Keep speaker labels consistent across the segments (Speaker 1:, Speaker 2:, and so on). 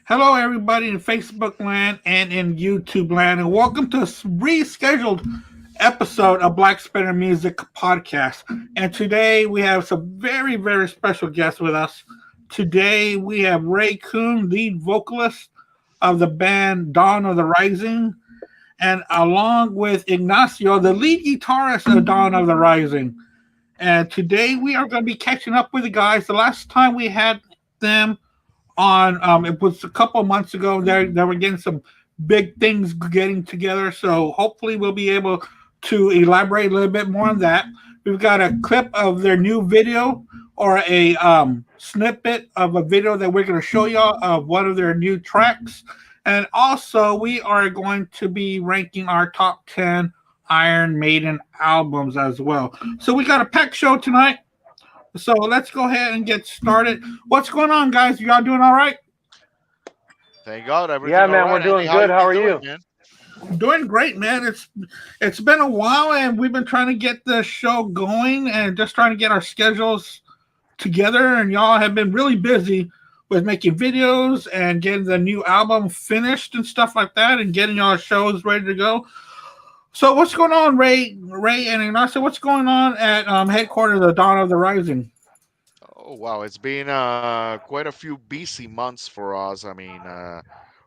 Speaker 1: Hello, everybody in Facebook land and in YouTube land, and welcome to a rescheduled episode of Black Spinner Music Podcast. And today we have some very, very special guests with us. Today we have Ray Kuhn, lead vocalist of the band Dawn of the Rising, and along with Ignacio, the lead guitarist of Dawn of the Rising. And today we are going to be catching up with the guys. The last time we had them on it was a couple of months ago. They were getting some big things getting together, so hopefully we'll be able to elaborate a little bit more on that. We've got a clip of their new video, or a snippet of a video that we're going to show y'all of one of their new tracks, and also we are going to be ranking our top 10 Iron Maiden albums as well. So we got a packed show tonight. So let's go ahead and get started. What's going on, guys? Y'all doing all right?
Speaker 2: Thank God, everything.
Speaker 3: Yeah, man,
Speaker 2: all right.
Speaker 3: we're doing
Speaker 2: Andy,
Speaker 3: good. How are
Speaker 2: doing,
Speaker 3: you?
Speaker 2: Man?
Speaker 1: Doing great, man. It's been a while, and we've been trying to get the show going and just trying to get our schedules together. And y'all have been really busy with making videos and getting the new album finished and stuff like that, and getting y'all shows ready to go. So what's going on, Ray and Ignacio? What's going on at headquarters of Dawn of the Rising?
Speaker 2: Oh wow, it's been quite a few busy months for us. I mean,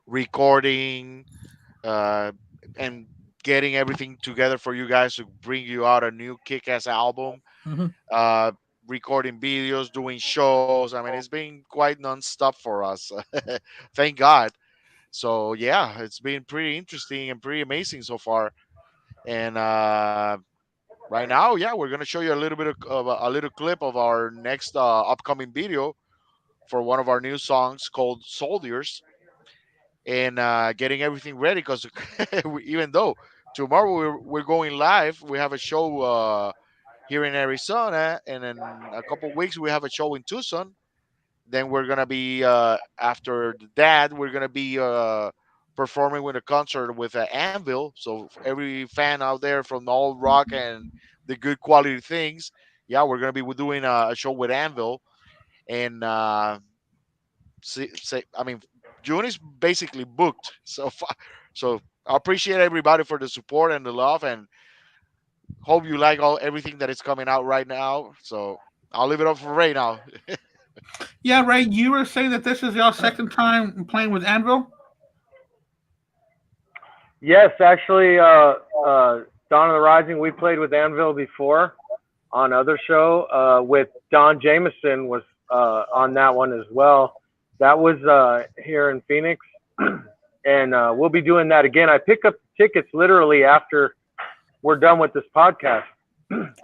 Speaker 2: recording uh, and getting everything together for you guys to bring you out a new kick-ass album.
Speaker 1: Mm-hmm.
Speaker 2: Uh, Recording videos, doing shows. I mean, it's been quite non-stop for us. Thank God. So yeah, it's been pretty interesting and pretty amazing so far. And right now, yeah, we're gonna show you a little bit of a little clip of our next upcoming video for one of our new songs called "Soldiers," and getting everything ready because even though tomorrow we're going live, we have a show here in Arizona, and in a couple weeks we have a show in Tucson. Then we're gonna be after that we're gonna be performing with a concert with Anvil. So every fan out there from all rock and the good quality things, yeah, we're gonna be doing a show with Anvil, and I mean, June is basically booked so far. So I appreciate everybody for the support and the love, and hope you like everything that is coming out right now. So I'll leave it up for Ray now.
Speaker 1: Yeah, Ray, you were saying that this is your second time playing with Anvil?
Speaker 3: Yes, actually, Dawn of the Rising, we played with Anvil before on other show. With Don Jameson was on that one as well. That was here in Phoenix, and we'll be doing that again. I pick up tickets literally after we're done with this podcast.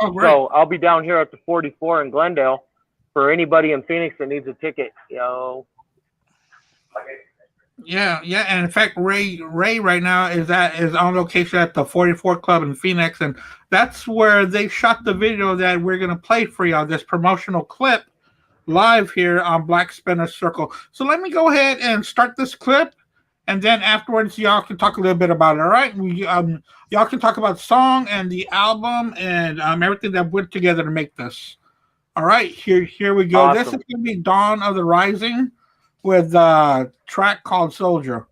Speaker 1: Oh, great.
Speaker 3: So I'll be down here at the 44 in Glendale for anybody in Phoenix that needs a ticket.
Speaker 1: Yeah, and in fact, Ray right now is on location at the 44 Club in Phoenix, and that's where they shot the video that we're gonna play for y'all. This promotional clip live here on Black Spinner Circle. So let me go ahead and start this clip, and then afterwards y'all can talk a little bit about it. All right, y'all can talk about the song and the album and everything that went together to make this. All right, here we go.
Speaker 3: Awesome.
Speaker 1: This is gonna be Dawn of the Rising with a track called Soldier.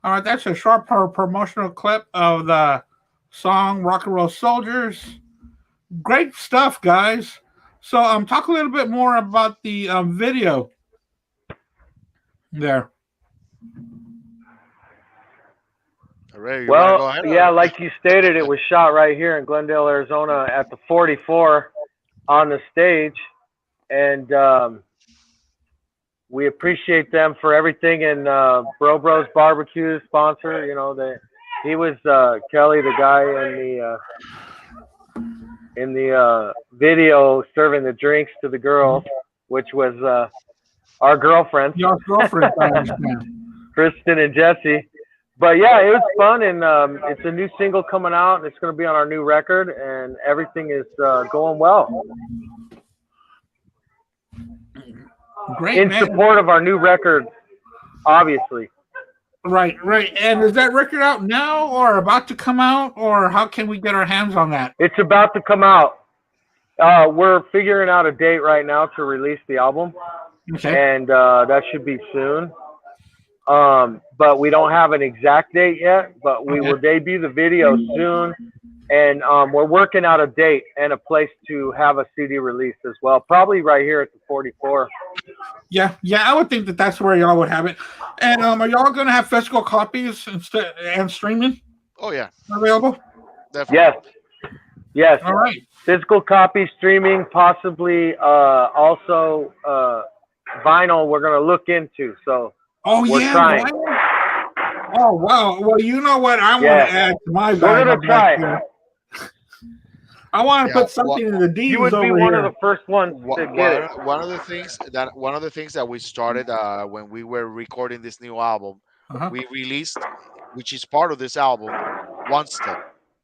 Speaker 1: All right, that's a short promotional clip of the song "Rock and Roll Soldiers." Great stuff, guys. So, talk a little bit more about the video there.
Speaker 2: Ray, you want to
Speaker 3: Well,
Speaker 2: go ahead?
Speaker 3: yeah,
Speaker 2: Or?
Speaker 3: like you stated, it was shot right here in Glendale, Arizona, at the 44 on the stage, and we appreciate them for everything. And Bro Bros Barbecue sponsor, he was Kelly, the guy in the video serving the drinks to the girls, which was our girlfriends,
Speaker 1: Your girlfriend, I understand.
Speaker 3: Kristen and Jesse. But yeah, it was fun, and it's a new single coming out, and it's going to be on our new record, and everything is going well.
Speaker 1: Great,
Speaker 3: In
Speaker 1: man.
Speaker 3: support of our new record, obviously.
Speaker 1: Right, right. And is that record out now or about to come out, or how can we get our hands on that?
Speaker 3: It's about to come out. We're figuring out a date right now to release the album,
Speaker 1: Okay.
Speaker 3: and that should be soon. But we don't have an exact date yet, but we
Speaker 1: Okay.
Speaker 3: will debut the video soon. And we're working out a date and a place to have a CD release as well. Probably right here at the 44.
Speaker 1: Yeah, yeah. I would think that that's where y'all would have it. And are y'all going to have physical copies instead and streaming
Speaker 2: Oh yeah,
Speaker 1: available?
Speaker 2: definitely.
Speaker 3: Yes, yes.
Speaker 1: All right.
Speaker 3: Physical copy, streaming, possibly also vinyl. We're gonna look into. So
Speaker 1: Oh
Speaker 3: we're
Speaker 1: yeah.
Speaker 3: trying.
Speaker 1: Wow. Oh wow. Well, you know what? I want
Speaker 3: Yeah.
Speaker 1: to add to my
Speaker 3: We're
Speaker 1: bag
Speaker 3: gonna
Speaker 1: of back
Speaker 3: try.
Speaker 1: here. I want to
Speaker 2: Yeah,
Speaker 1: put something in the D's
Speaker 3: You would be
Speaker 1: over
Speaker 3: one
Speaker 1: here.
Speaker 3: of the first ones to get it.
Speaker 2: One of the things that we started when we were recording this new album,
Speaker 1: Uh-huh.
Speaker 2: we released, which is part of this album, one step.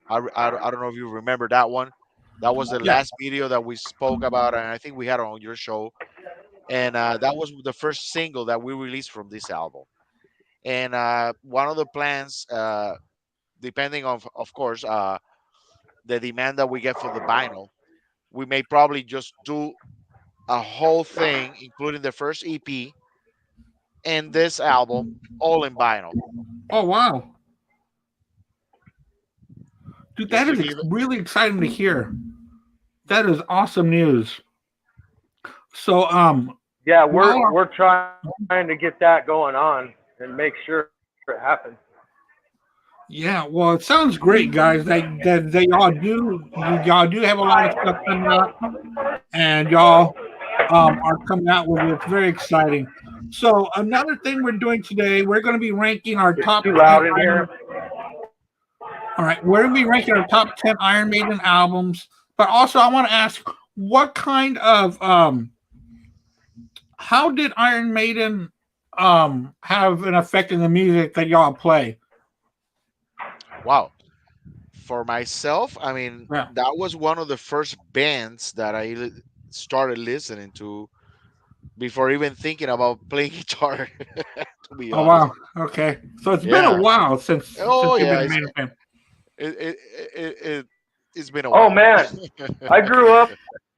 Speaker 2: I don't know if you remember that one. That was the
Speaker 1: Yeah.
Speaker 2: last video that we spoke about, and I think we had it on your show. And that was the first single that we released from this album. And one of the plans, depending on, of course, the demand that we get for the vinyl, we may probably just do a whole thing, including the first EP and this album, all in vinyl.
Speaker 1: Oh wow. Dude,
Speaker 2: Just
Speaker 1: that
Speaker 2: to
Speaker 1: is
Speaker 2: give it.
Speaker 1: really exciting to hear. That is awesome news. So,
Speaker 3: Yeah,
Speaker 1: well,
Speaker 3: we're trying to get that going on and make sure it happens.
Speaker 1: yeah, well, it sounds great, guys. That y'all do have a lot of stuff coming up, and y'all are coming out with it. It's very exciting. So, another thing we're doing today, we're going to be ranking our
Speaker 3: It's
Speaker 1: top
Speaker 3: too
Speaker 1: 10
Speaker 3: loud in
Speaker 1: Iron.
Speaker 3: here.
Speaker 1: All right, we're going to be ranking our top 10 Iron Maiden albums, but also I want to ask, what kind of how did Iron Maiden have an effect in the music that y'all play?
Speaker 2: Wow. For myself, I mean,
Speaker 1: Yeah.
Speaker 2: that was one of the first bands that started listening to before even thinking about playing guitar. To be
Speaker 1: Oh
Speaker 2: honest.
Speaker 1: wow. Okay. So it's been a
Speaker 2: Yeah.
Speaker 1: while since
Speaker 2: Oh
Speaker 1: you've
Speaker 2: yeah.
Speaker 1: been a Maiden fan.
Speaker 2: It, it, it, it, it's been a
Speaker 3: Oh
Speaker 2: while.
Speaker 3: man, I grew up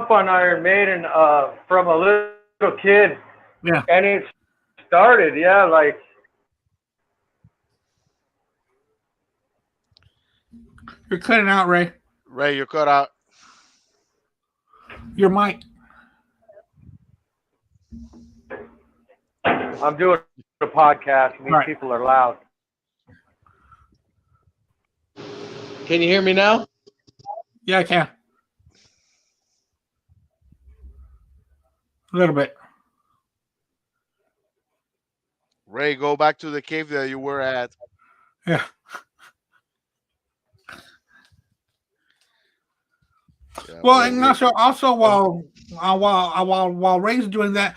Speaker 3: on Iron Maiden from a little kid,
Speaker 1: Yeah.
Speaker 3: and it started, like
Speaker 1: You're cutting out, Ray.
Speaker 2: Ray, you're cut out.
Speaker 1: Your mic.
Speaker 3: I'm doing a podcast. And these
Speaker 1: Right.
Speaker 3: people are loud.
Speaker 4: Can you hear me now?
Speaker 1: Yeah, I can. A little bit.
Speaker 2: Ray, go back to the cave that you were at.
Speaker 1: Yeah.
Speaker 2: Yeah,
Speaker 1: Well, and also while Ray's doing that,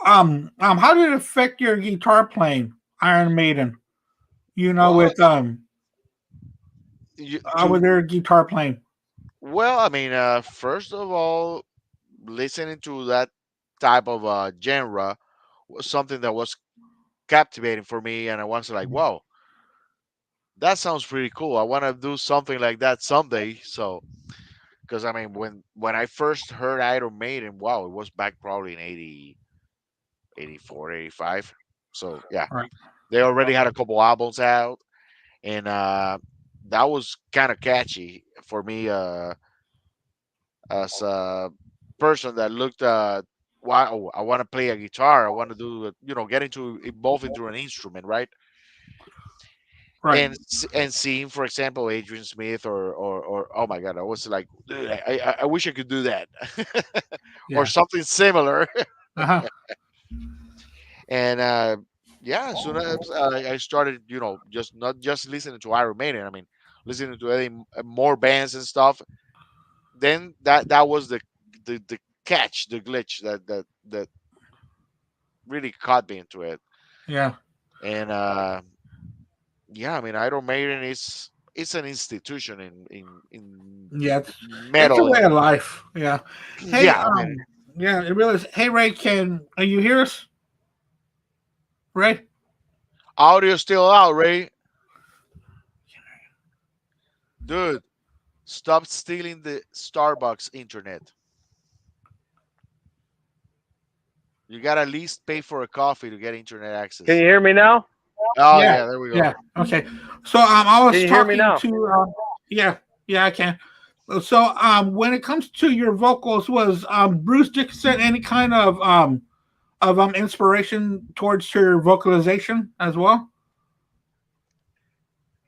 Speaker 1: how did it affect your guitar playing, Iron Maiden?
Speaker 2: well,
Speaker 1: With
Speaker 2: you,
Speaker 1: with their guitar playing.
Speaker 2: well, I mean, first of all, listening to that type of genre was something that was captivating for me, and I was like, wow, that sounds pretty cool. I want to do something like that someday. So, because I mean, when I first heard Iron Maiden, wow, it was back probably in 80, 84, 85. So yeah,
Speaker 1: Right.
Speaker 2: They already had a couple albums out, and that was kind of catchy for me as a person that looked wow, I want to play a guitar. I want to do, get into involved into an instrument, right?
Speaker 1: Right.
Speaker 2: And seeing, for example, Adrian Smith or oh my God, I was like, "Dude, I wish I could do that," or
Speaker 1: Yeah.
Speaker 2: something similar.
Speaker 1: Uh-huh.
Speaker 2: And yeah, as soon as I started, just not just listening to Iron Maiden, I mean, listening to any more bands and stuff. Then that was the catch, the glitch that really caught me into it.
Speaker 1: Yeah.
Speaker 2: And yeah, I mean, Iron Maiden is it's an institution in
Speaker 1: Yeah. It's a
Speaker 2: metal.
Speaker 1: way of life. Yeah. Hey,
Speaker 2: Yeah, I mean,
Speaker 1: yeah, it really is. Hey Ray, are you hear us? Ray?
Speaker 2: audio still out, Ray. Dude, stop stealing the Starbucks internet. You gotta at least pay for a coffee to get internet
Speaker 3: Can you
Speaker 2: access.
Speaker 3: hear me now?
Speaker 2: Oh
Speaker 1: Yeah.
Speaker 2: yeah, there we go.
Speaker 1: Yeah. Okay. So I
Speaker 3: Can
Speaker 1: was
Speaker 3: you hear me
Speaker 1: talking
Speaker 3: now?
Speaker 1: to yeah, yeah, I can. So when it comes to your vocals, was Bruce Dickinson any kind of inspiration towards your vocalization as well?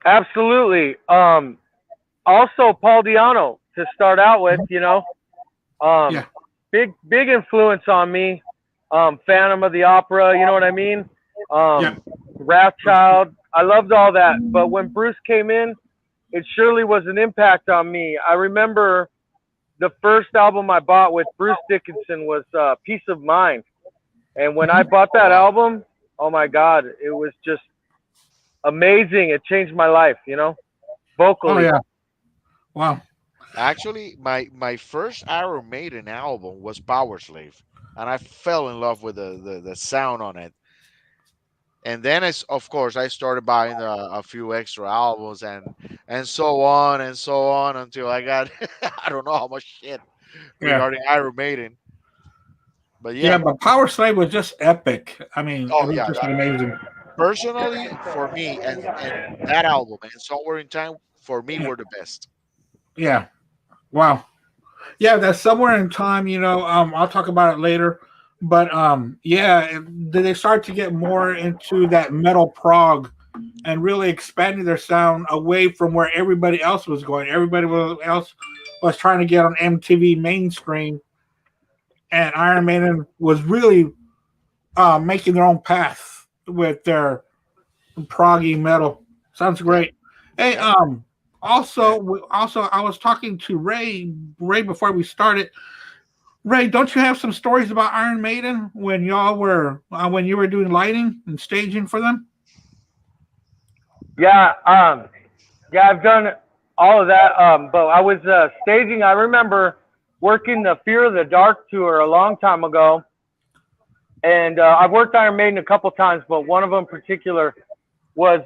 Speaker 3: Absolutely. Also Paul Diano to start out with,
Speaker 1: Mhm.
Speaker 3: um,
Speaker 1: Yeah.
Speaker 3: big influence on me. Phantom of the Opera, you know what I mean?
Speaker 1: Yeah.
Speaker 3: Wrathchild. I loved all that, but when Bruce came in, it surely was an impact on me. I remember the first album I bought with Bruce Dickinson was Peace of Mind, and when I
Speaker 1: Mhm.
Speaker 3: bought
Speaker 2: Oh
Speaker 3: that
Speaker 2: wow.
Speaker 3: album, oh my God, it was just amazing. It changed my life,
Speaker 1: Oh
Speaker 3: vocally.
Speaker 1: yeah. Wow.
Speaker 2: Actually, my first Iron Maiden album was Power Slave, and I fell in love with the sound on it. And then, of course, I started buying a few extra albums and so on until I got I don't know how much shit
Speaker 1: Yeah.
Speaker 2: regarding Iron Maiden. But
Speaker 1: Yeah,
Speaker 2: yeah,
Speaker 1: but Power Slave was just epic. I mean, it
Speaker 2: oh
Speaker 1: was
Speaker 2: yeah,
Speaker 1: just amazing.
Speaker 2: personally for me and that album and Somewhere in Time for me
Speaker 1: Yeah.
Speaker 2: were the best.
Speaker 1: Yeah. Wow. Yeah, that's somewhere in time. I'll talk about it later. But yeah, they start to get more into that metal prog and really expanding their sound away from where everybody else was going. Else was trying to get on MTV mainstream, and Iron Maiden was really making their own path with their proggy metal. Sounds
Speaker 2: Yeah,
Speaker 1: great. Hey,
Speaker 2: yeah.
Speaker 1: also, I was talking to Ray before we started. Ray, don't you have some stories about Iron Maiden when when you were doing lighting and staging for them?
Speaker 3: Yeah, yeah, I've done all of that. But I was staging. I remember working the Fear of the Dark tour a long time ago, and I've worked Iron Maiden a couple times, but one of them in particular was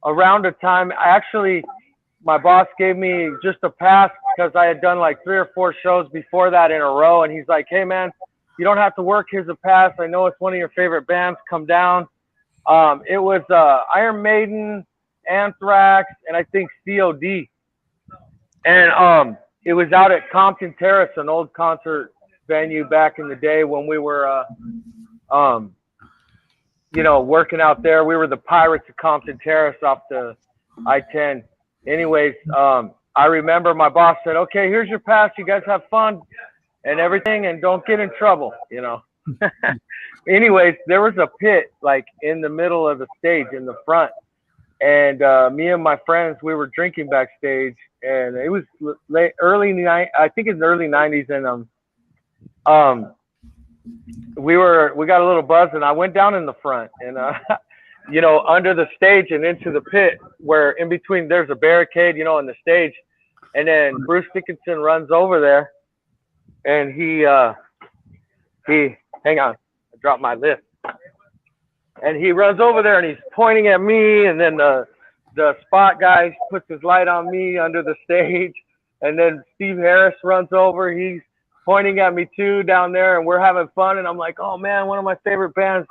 Speaker 3: around a time. Actually, my boss gave me just a pass because I had done like 3 or 4 shows before that in a row, and he's like, "Hey, man, you don't have to work. Here's a pass. I know it's one of your favorite bands. Come down." It was Iron Maiden, Anthrax, and I think COD. And it was out at Compton Terrace, an old concert venue back in the day when we were, um, working out there. We were the Pirates of Compton Terrace off the I-10. Anyways, I remember my boss said, "Okay, here's your pass. You guys have fun and everything, and don't get in trouble." Anyways, there was a pit like in the middle of the stage in the front, and me and my friends we were drinking backstage, and it was late early night. I think it's the early '90s, and um we got a little buzz, and I went down in the front, and under the stage and into the pit where in between there's a barricade, in the stage, and then Bruce Dickinson runs over there, and he hang on, I dropped my list. And he runs over there and he's pointing at me, and then the spot guy puts his light on me under the stage, and then Steve Harris runs over, he's pointing at me too down there, and we're having fun, and I'm like, oh man, one of my favorite bands.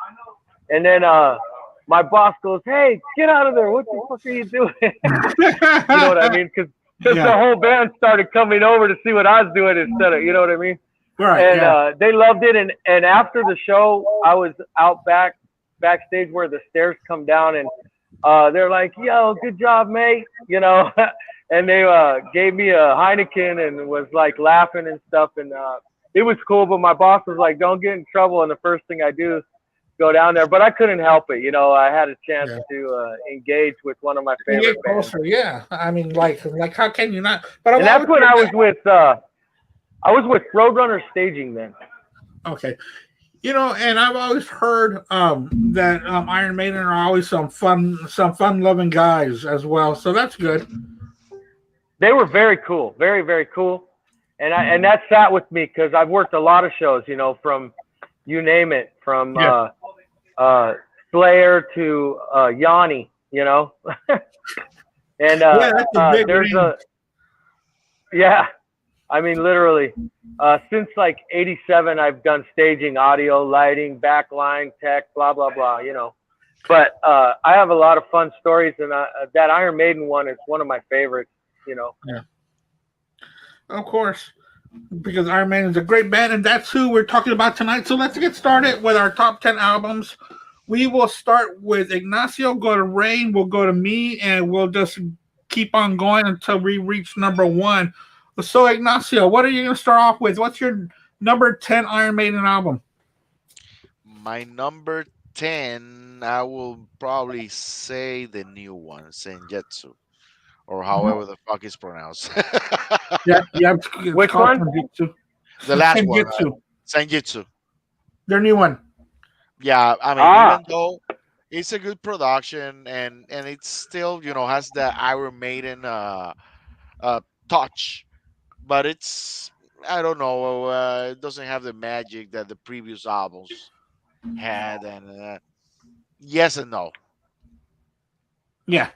Speaker 3: And then my boss goes, "Hey, get out of there! What the fuck are you doing?" You know what I mean? Because the
Speaker 1: Yeah.
Speaker 3: whole band started coming over to see what I was doing instead of, you know what I mean?
Speaker 1: Right.
Speaker 3: And
Speaker 1: Yeah.
Speaker 3: they loved it. And after the show, I was out backstage where the stairs come down, and they're like, "Yo, good job, mate," you know. And they gave me a Heineken and was like laughing and stuff, and it was cool. But my boss was like, "Don't get in trouble." And the first thing I do is go down there, but I couldn't help it. You know, I had a chance
Speaker 1: Yeah.
Speaker 3: to engage with one of my
Speaker 1: You
Speaker 3: favorite
Speaker 1: get
Speaker 3: bands,
Speaker 1: closer. Yeah. I mean, like, how can you not? But
Speaker 3: and
Speaker 1: what
Speaker 3: that's
Speaker 1: was
Speaker 3: when
Speaker 1: your
Speaker 3: I was with Roadrunner Staging then.
Speaker 1: okay? And I've always heard that Iron Maiden are always some fun loving guys as well. So that's good.
Speaker 3: They were very cool, very very cool, and that sat with me because I've worked a lot of shows, you know, from you name it, from
Speaker 1: Yeah.
Speaker 3: Slayer to Yanni, you know, and
Speaker 1: Yeah, that's a big
Speaker 3: there's
Speaker 1: range.
Speaker 3: yeah, I mean literally, since like '87, I've done staging, audio, lighting, backline, tech, blah blah blah, you know. But I have a lot of fun stories, and that Iron Maiden one is one of my favorites, you know.
Speaker 1: Yeah. Of course, because Iron Maiden is a great band, and that's who we're talking about tonight. So let's get started with our top 10 albums. We will start with Ignacio, go to Rain, we'll go to me, and we'll just keep on going until we reach number one. So, Ignacio, what are you going to start off with? What's your number 10 Iron Maiden album?
Speaker 2: My number 10, I will probably say the new one, Senjutsu, or however the fuck it's pronounced.
Speaker 1: Yeah, it's
Speaker 3: Which
Speaker 1: called
Speaker 3: one?
Speaker 1: Senjutsu.
Speaker 2: The last one,
Speaker 1: Senjutsu,
Speaker 2: Senjutsu.
Speaker 1: their new one.
Speaker 2: Yeah, I mean,
Speaker 3: Ah,
Speaker 2: even though it's a good production and it's still, has the Iron Maiden uh touch, but it's, I don't know, it doesn't have the magic that the previous albums had, and yes and no.
Speaker 1: Yeah,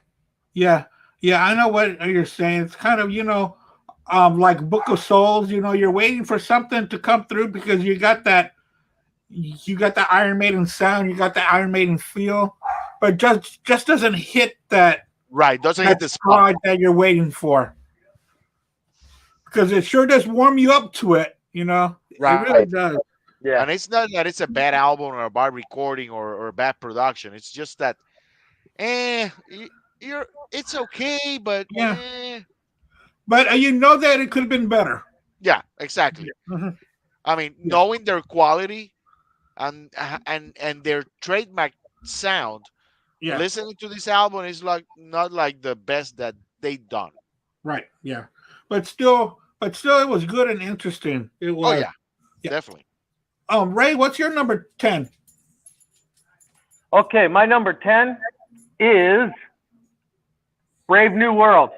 Speaker 1: yeah, yeah. I know what you're saying. It's kind of like Book of Souls. You're waiting for something to come through because you got the Iron Maiden sound, you got the Iron Maiden feel, but just doesn't hit
Speaker 2: Right, doesn't hit
Speaker 1: that
Speaker 2: the spot.
Speaker 1: stride that you're waiting for because it sure does warm you up to it. It really
Speaker 2: Right.
Speaker 1: does.
Speaker 3: yeah,
Speaker 2: And it's not that it's a bad album or a bad recording or bad production. It's just that, you're it's okay, but
Speaker 1: Yeah, but you know that it could have been better.
Speaker 2: yeah, exactly.
Speaker 1: Mhm.
Speaker 2: I mean,
Speaker 1: Yeah,
Speaker 2: knowing their quality and their trademark sound,
Speaker 1: yeah,
Speaker 2: listening to this album is like not like the best that they done.
Speaker 1: right. Yeah, but still, it was good and interesting. It
Speaker 2: Oh
Speaker 1: was.
Speaker 2: yeah,
Speaker 1: Yeah.
Speaker 2: definitely.
Speaker 1: Ray, what's your number 10?
Speaker 3: okay. My number 10 is Brave New World.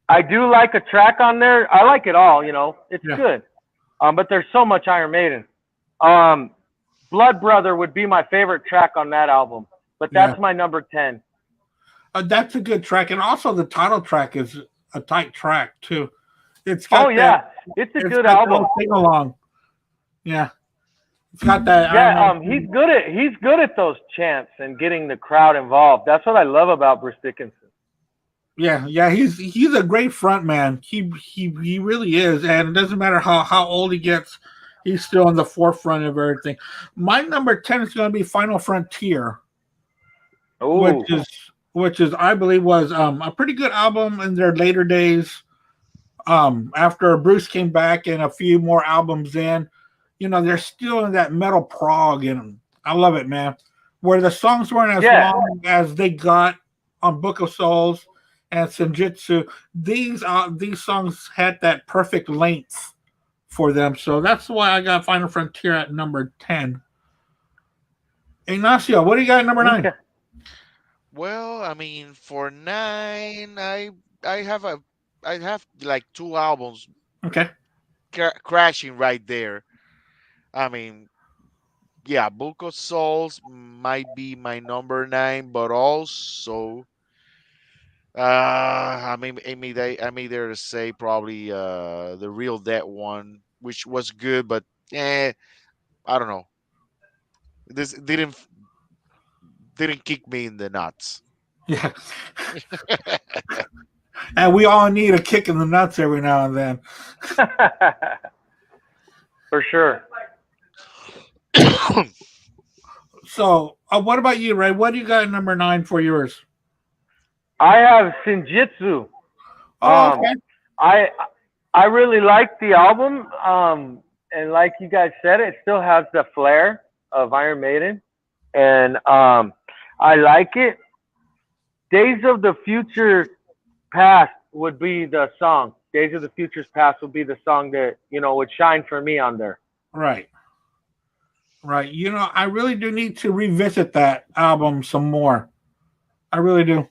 Speaker 3: I do like a track on there. I like it all, you know. It's
Speaker 1: Yeah,
Speaker 3: good. But there's so much Iron Maiden. Um, Blood Brother would be my favorite track on that album, but
Speaker 1: yeah.
Speaker 3: that's my number 10.
Speaker 1: That's a good track, and also the title track is a tight track too. It's
Speaker 3: Oh
Speaker 1: got that.
Speaker 3: yeah, it's a
Speaker 1: It's
Speaker 3: good
Speaker 1: got that
Speaker 3: album.
Speaker 1: little sing along. Yeah, it's got that Iron
Speaker 3: Yeah,
Speaker 1: Maiden.
Speaker 3: he's good at those chants and getting the crowd involved. That's what I love about Bruce Dickinson.
Speaker 1: Yeah, yeah. He's a great front man. He really is, and it doesn't matter how old he gets, he's still on the forefront of everything. My number 10 is going to be Final Frontier, which
Speaker 3: Oh,
Speaker 1: is which is I believe was a pretty good album in their later days. After Bruce came back and a few more albums in, they're still in that metal prog, and I love it, man. Where the songs weren't as
Speaker 3: yeah,
Speaker 1: long as they got on Book of Souls and Senjutsu, these songs had that perfect length for them. So that's why I got Final Frontier at number 10. Ignacio, what do you got at number 9?
Speaker 3: okay.
Speaker 2: Well, I mean, for 9, I have a I have like two albums
Speaker 1: Okay.
Speaker 2: crashing right there. I mean, yeah, Book of Souls might be my number 9, but also, I may dare to say probably the Real Dead one, which was good, but I don't know. This didn't didn't kick me in the nuts.
Speaker 1: Yeah. And we all need a kick in the nuts every now and then.
Speaker 3: For sure.
Speaker 1: So, what about you, Ray? What do you got at number 9 for yours?
Speaker 3: I have Shinjitsu.
Speaker 1: Oh, okay.
Speaker 3: I I really like the album. And like you guys said, it still has the flair of Iron Maiden, and I like it. Days of the Future Past would be the song. Days of the Future's Past would be the song that would shine for me on there.
Speaker 1: Right. Right. I really do need to revisit that album some more. I really do.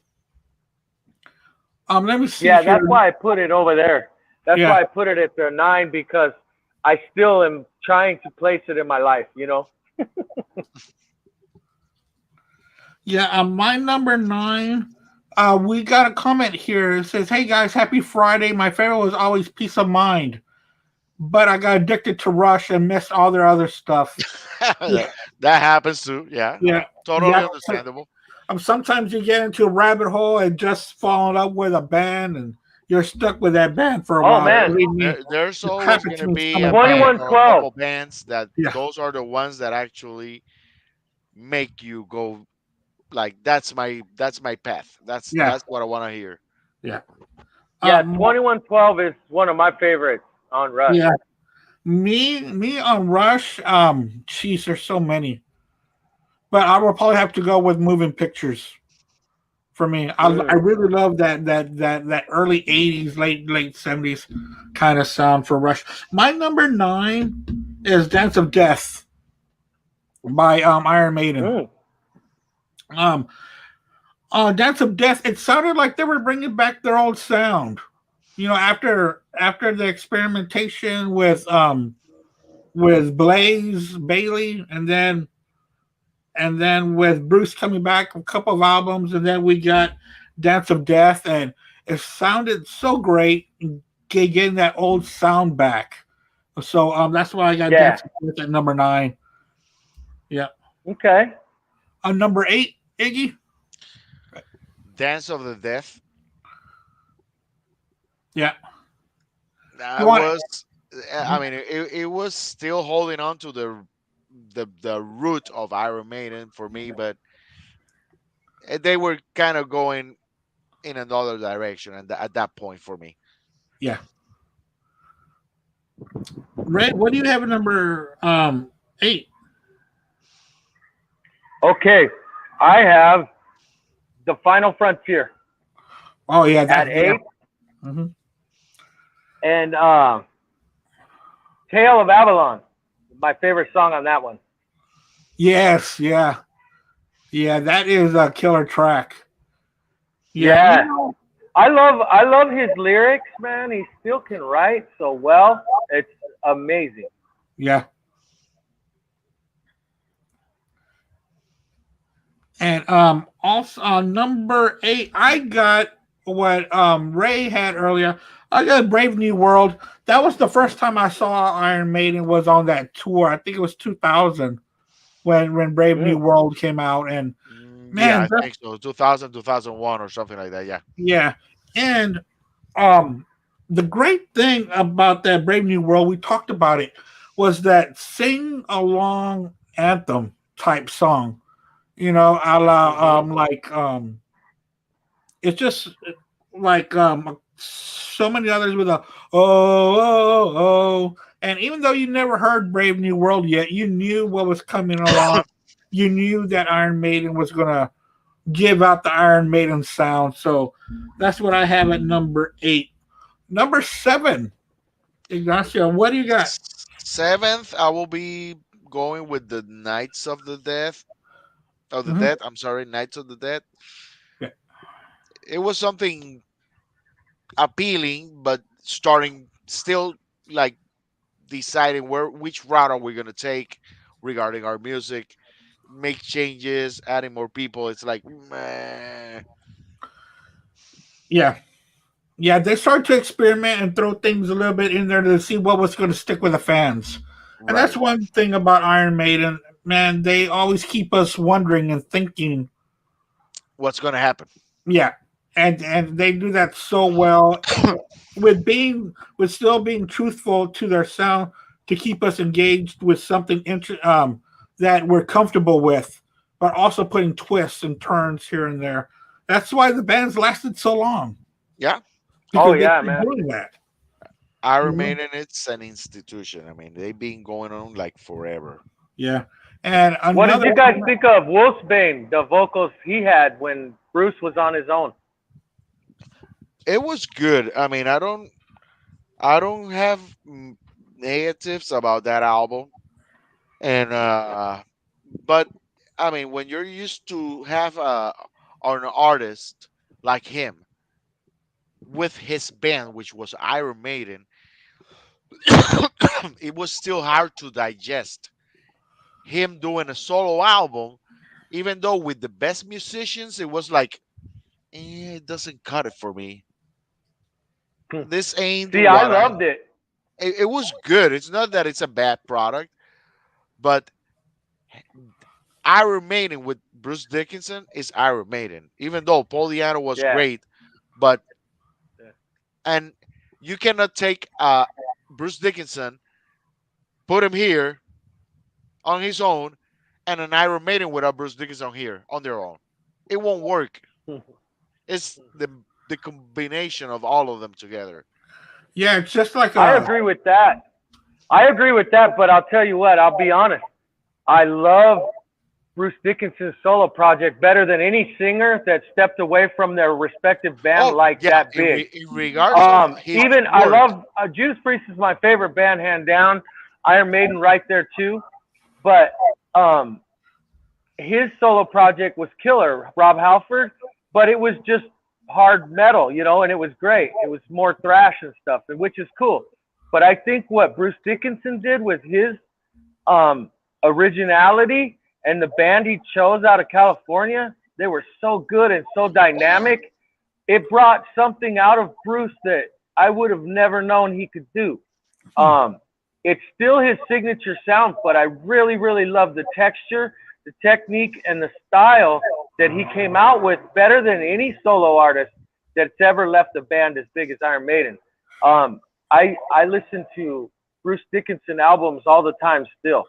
Speaker 1: Let me see
Speaker 3: Yeah,
Speaker 1: here.
Speaker 3: that's why I put it over there. That's
Speaker 1: Yeah.
Speaker 3: why I put it at the 9 because I still am trying to place it in my life.
Speaker 1: Yeah, my number 9. We got a comment here. It says, "Hey guys, happy Friday. My favorite was always Peace of Mind, but I got addicted to Rush and missed all their other stuff."
Speaker 2: that happens too. Yeah, no,
Speaker 1: Yeah.
Speaker 2: totally
Speaker 1: Yeah.
Speaker 2: understandable.
Speaker 1: Sometimes you get into a rabbit hole and just falling up with a band, and you're stuck with that band for a
Speaker 3: Oh,
Speaker 1: while.
Speaker 3: man.
Speaker 1: Believe me,
Speaker 2: There's always
Speaker 1: happened
Speaker 2: going
Speaker 1: to
Speaker 2: to
Speaker 1: me
Speaker 2: be
Speaker 1: some
Speaker 2: a
Speaker 1: of
Speaker 2: band
Speaker 1: the
Speaker 2: or a
Speaker 3: 2112.
Speaker 2: couple bands that
Speaker 1: Yeah.
Speaker 2: those are the ones that actually make you go like that's my path. That's
Speaker 1: Yeah.
Speaker 2: that's what I want to hear.
Speaker 1: Yeah.
Speaker 3: Yeah,
Speaker 1: Um,
Speaker 3: 2112 is one of my favorites on Rush.
Speaker 1: yeah. Me on Rush. Jeez, there's so many, but I will probably have to go with Moving Pictures. For me, I really love that early '80s, late '70s kind of sound for Rush. My number 9 is "Dance of Death" by Iron Maiden.
Speaker 3: Mm.
Speaker 1: Um, "Dance of Death." It sounded like they were bringing back their old sound. After the experimentation with Blaze Bailey, and then with Bruce coming back a couple of albums, and then we got Dance of Death, and it sounded so great, getting that old sound back. So that's why I got
Speaker 3: Yeah.
Speaker 1: Dance of Death at number 9. Yeah.
Speaker 3: Okay.
Speaker 1: Number 8, Iggy.
Speaker 2: Dance of the Death.
Speaker 1: Yeah.
Speaker 2: That
Speaker 1: You want-
Speaker 2: was, I mean, it was still holding on to the root of Iron Maiden for me, but they were kind of going in another direction at that point for me.
Speaker 1: Yeah. Ray, what do you have at number 8?
Speaker 3: Okay. I have The Final Frontier
Speaker 1: Oh yeah,
Speaker 3: at 8,
Speaker 1: Mm-hmm.
Speaker 3: and Tale of Avalon, my favorite song on that one.
Speaker 1: Yes, yeah. That is a killer track.
Speaker 3: Yeah.
Speaker 1: you know-
Speaker 3: I love his lyrics, man. He still can write so well. It's amazing.
Speaker 1: yeah. And also on number 8, I got what Ray had earlier. I got Brave New World. That was the first time I saw Iron Maiden was on that tour. I think it was 2000 when Brave New World came out, and
Speaker 2: Yeah,
Speaker 1: man,
Speaker 2: I think so. 2000, 2001 or something like that. Yeah.
Speaker 1: yeah. And the great thing about that Brave New World, we talked about it, was that sing along anthem type song. A la it's just like so many others with a oh. And even though you never heard Brave New World yet, you knew what was coming along. You knew that Iron Maiden was gonna give out the Iron Maiden sound. So that's what I have at number 8. Number 7, Ignacio, what do you got?
Speaker 2: 7th, I will be going with the Knights of the Death. Of the
Speaker 1: Mhm.
Speaker 2: Dead. I'm sorry, Knights of the Dead.
Speaker 1: Yeah.
Speaker 2: It was something appealing, but starting still like deciding which route are we gonna take regarding our music, make changes, adding more people. It's like, meh.
Speaker 1: Yeah. Yeah, they started to experiment and throw things a little bit in there to see what was going to stick with the fans. And that's
Speaker 2: Right.
Speaker 1: one thing about Iron Maiden, man. They always keep us wondering and thinking
Speaker 2: what's going to happen.
Speaker 1: Yeah, and they do that so well with still being truthful to their sound to keep us engaged with something that we're comfortable with, but also putting twists and turns here and there. That's why the band's lasted so long.
Speaker 2: Yeah.
Speaker 3: Oh,
Speaker 1: Because
Speaker 3: yeah,
Speaker 1: they've been
Speaker 3: man.
Speaker 1: doing that.
Speaker 2: Iron Maiden, it's an institution. I mean, they've been going on like forever.
Speaker 1: Yeah. And
Speaker 3: What did
Speaker 1: another
Speaker 3: you guys think of Wolfsbane, the vocals he had when Bruce was on his own?
Speaker 2: It was good. I mean, I don't have negatives about that album, and but I mean, when you're used to have an artist like him with his band, which was Iron Maiden, it was still hard to digest him doing a solo album, even though with the best musicians, it was like, it doesn't cut it for me. This ain't
Speaker 3: See, I
Speaker 2: what
Speaker 3: loved it.
Speaker 2: it was good. It's not that it's a bad product, but Iron Maiden with Bruce Dickinson is Iron Maiden. Even though Paul Diano was
Speaker 3: Yeah.
Speaker 2: great, but
Speaker 3: Yeah.
Speaker 2: and you cannot take Bruce Dickinson, put him here on his own, and an Iron Maiden without Bruce Dickinson here on their own. It won't work. It's the combination of all of them together.
Speaker 1: Yeah, it's just like
Speaker 3: I agree with that. But I'll tell you what, I'll be honest. I love Bruce Dickinson's solo project better than any singer that stepped away from their respective band that big.
Speaker 2: In regards of his
Speaker 3: even
Speaker 2: work,
Speaker 3: I love Judas Priest is my favorite band, hand down. Iron Maiden right there too. But his solo project was killer, Rob Halford, but it was just hard metal, and it was great. It was more thrash and stuff, which is cool. But I think what Bruce Dickinson did with his originality and the band he chose out of California, they were so good and so dynamic. It brought something out of Bruce that I would have never known he could do. It's still his signature sound, but I really, really love the texture, the technique, and the style that he came out with better than any solo artist that's ever left a band as big as Iron Maiden. I listen to Bruce Dickinson albums all the time still.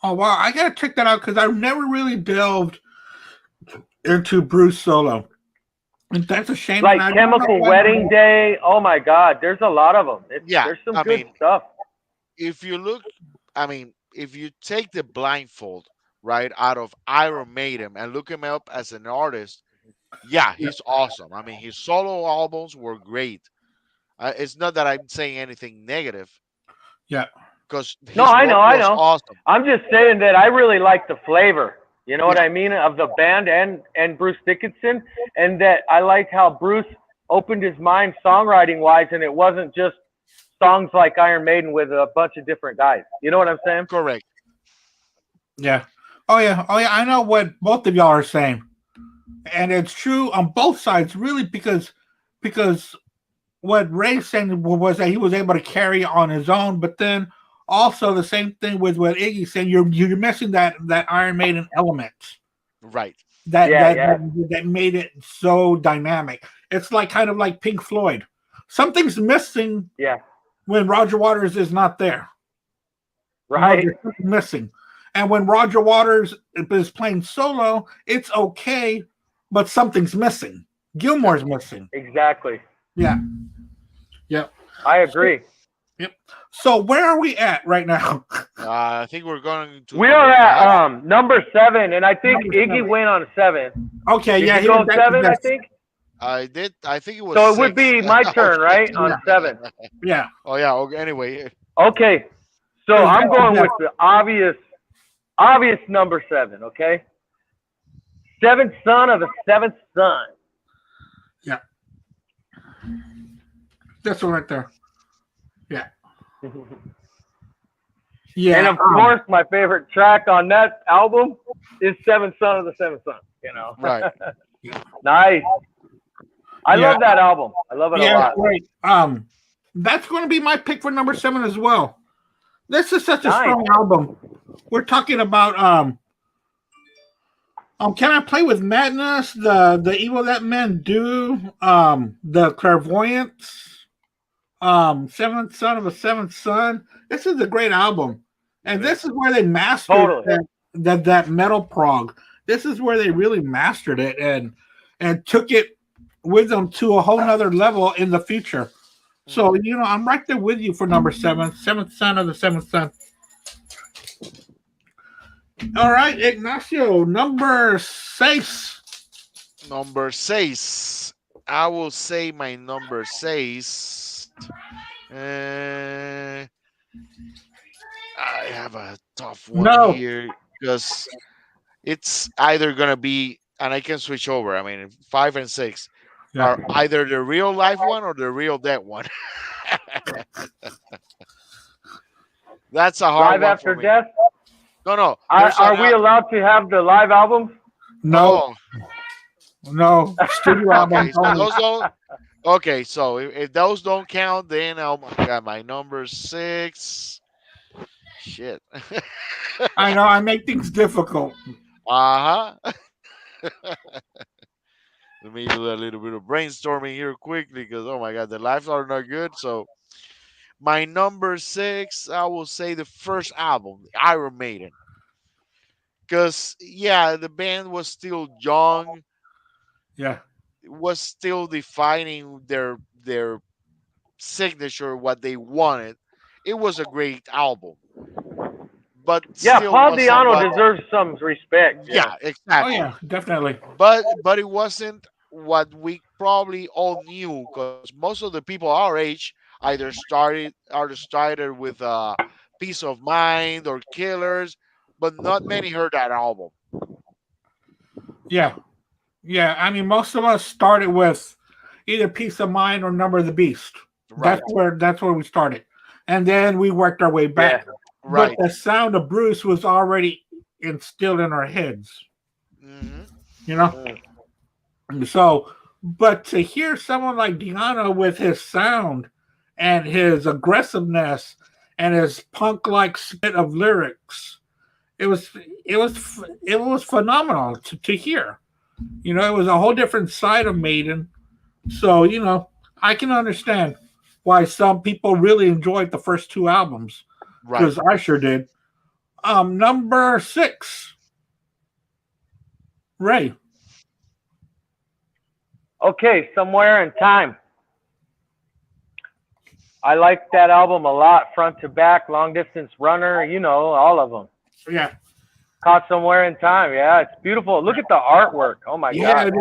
Speaker 1: Oh, wow. I got to check that out because I've never really delved into Bruce solo. And that's a shame.
Speaker 3: Like Chemical Wedding Day. Oh, my God. There's a lot of them. There's some good stuff.
Speaker 2: If you look, if you take the blindfold right out of Iron Maiden and look him up as an artist, yeah, he's awesome. I mean, his solo albums were great. It's not that I'm saying anything negative.
Speaker 1: Yeah.
Speaker 2: Because
Speaker 3: I know.
Speaker 2: Awesome.
Speaker 3: I'm just saying that I really like the flavor. You know what I mean? Of the band and Bruce Dickinson, and that I like how Bruce opened his mind songwriting wise, and it wasn't just songs like Iron Maiden with a bunch of different guys. You know what I'm saying?
Speaker 2: Correct.
Speaker 1: Yeah. Oh yeah. I know what both of y'all are saying, and it's true on both sides, really, because what Ray's saying was that he was able to carry on his own, but then also the same thing with what Iggy's saying. You're missing that Iron Maiden element,
Speaker 2: right?
Speaker 1: That made it so dynamic. It's like kind of like Pink Floyd. Something's missing.
Speaker 3: Yeah.
Speaker 1: When Roger Waters is not there,
Speaker 3: right?
Speaker 1: Missing, and when Roger Waters is playing solo, it's okay, but something's missing. Gilmore's missing.
Speaker 3: Exactly.
Speaker 1: Yeah. Yep.
Speaker 3: I agree.
Speaker 1: Yep. So where are we at right now?
Speaker 2: I think we're going to.
Speaker 3: We are at number 7, and I think Iggy went on 7.
Speaker 1: Okay.
Speaker 3: Did
Speaker 1: yeah.
Speaker 3: you go 7, I think.
Speaker 2: I did. I think it was.
Speaker 3: So it
Speaker 2: 6.
Speaker 3: would be my turn, right? On 7.
Speaker 1: Yeah.
Speaker 2: Oh yeah. Okay. Anyway.
Speaker 3: Okay. So I'm going with the obvious number 7. Okay. Seventh son of the seventh son.
Speaker 1: Yeah. That's one right there. Yeah. Yeah.
Speaker 3: And of course, my favorite track on that album is Seventh Son of the Seventh Son.
Speaker 2: Right.
Speaker 3: Nice. I love that album. I love it a lot.
Speaker 1: Great. That's going to be my pick for number 7 as well. This is such a strong album. We're talking about Can I Play with Madness? The Evil That Men Do. The Clairvoyance. Seventh Son of a Seventh Son. This is a great album, and this is where they mastered
Speaker 3: Totally.
Speaker 1: that metal prog. This is where they really mastered it and took it with them to a whole nother level in the future. So I'm right there with you for number seven, Seventh Son of the Seventh Son. All right, Ignacio, number six.
Speaker 2: Number six. I will say my number six. I have a tough one
Speaker 1: No,
Speaker 2: here because it's either gonna be, and I can switch over. I mean, 5 and 6
Speaker 1: yeah.
Speaker 2: are either the real life one or the real dead one. That's a hard
Speaker 3: Live
Speaker 2: one
Speaker 3: After
Speaker 2: for me.
Speaker 3: Death.
Speaker 2: No.
Speaker 3: Are we allowed to have the live albums?
Speaker 1: No, no, studio album.
Speaker 2: Okay, so those don't. Okay, so if those don't count, then oh my god, my number six. Shit.
Speaker 1: I know I make things difficult.
Speaker 2: Uh huh. Let me do a little bit of brainstorming here quickly because oh my god, the lives are not good. So my number six, I will say the first album, Iron Maiden. Because yeah, the band was still young,
Speaker 1: Yeah,
Speaker 2: was still defining their signature, what they wanted. It was a great album, but
Speaker 3: Yeah,
Speaker 2: still
Speaker 3: Paul
Speaker 2: wasn't
Speaker 3: Diano
Speaker 2: what.
Speaker 3: deserves some respect. Yeah.
Speaker 2: Yeah,
Speaker 1: oh
Speaker 2: exactly.
Speaker 1: yeah, definitely.
Speaker 2: But it wasn't what we probably all knew because most of the people our age either started with Peace of Mind or Killers, but not many heard that album.
Speaker 1: Yeah, yeah. I mean, most of us started with either Peace of Mind or Number of the Beast.
Speaker 2: Right,
Speaker 1: That's where we started, and then we worked our way
Speaker 3: Yeah.
Speaker 1: back. But
Speaker 2: right.
Speaker 1: the sound of Bruce was already instilled in our heads.
Speaker 2: Hmm.
Speaker 1: You know,
Speaker 3: Mm.
Speaker 1: so but to hear someone like Diana with his sound and his aggressiveness and his punk-like spit of lyrics, it was it was phenomenal to hear. It was a whole different side of Maiden. So I can understand why some people really enjoyed the first two albums
Speaker 2: Right.
Speaker 1: because I sure did. Number six, Ray.
Speaker 3: Okay, Somewhere in Time. I like that album a lot, front to back, Long Distance Runner, all of them.
Speaker 1: Yeah,
Speaker 3: Caught Somewhere in Time. Yeah, it's beautiful. Look at the artwork. Oh my
Speaker 1: yeah.
Speaker 3: God.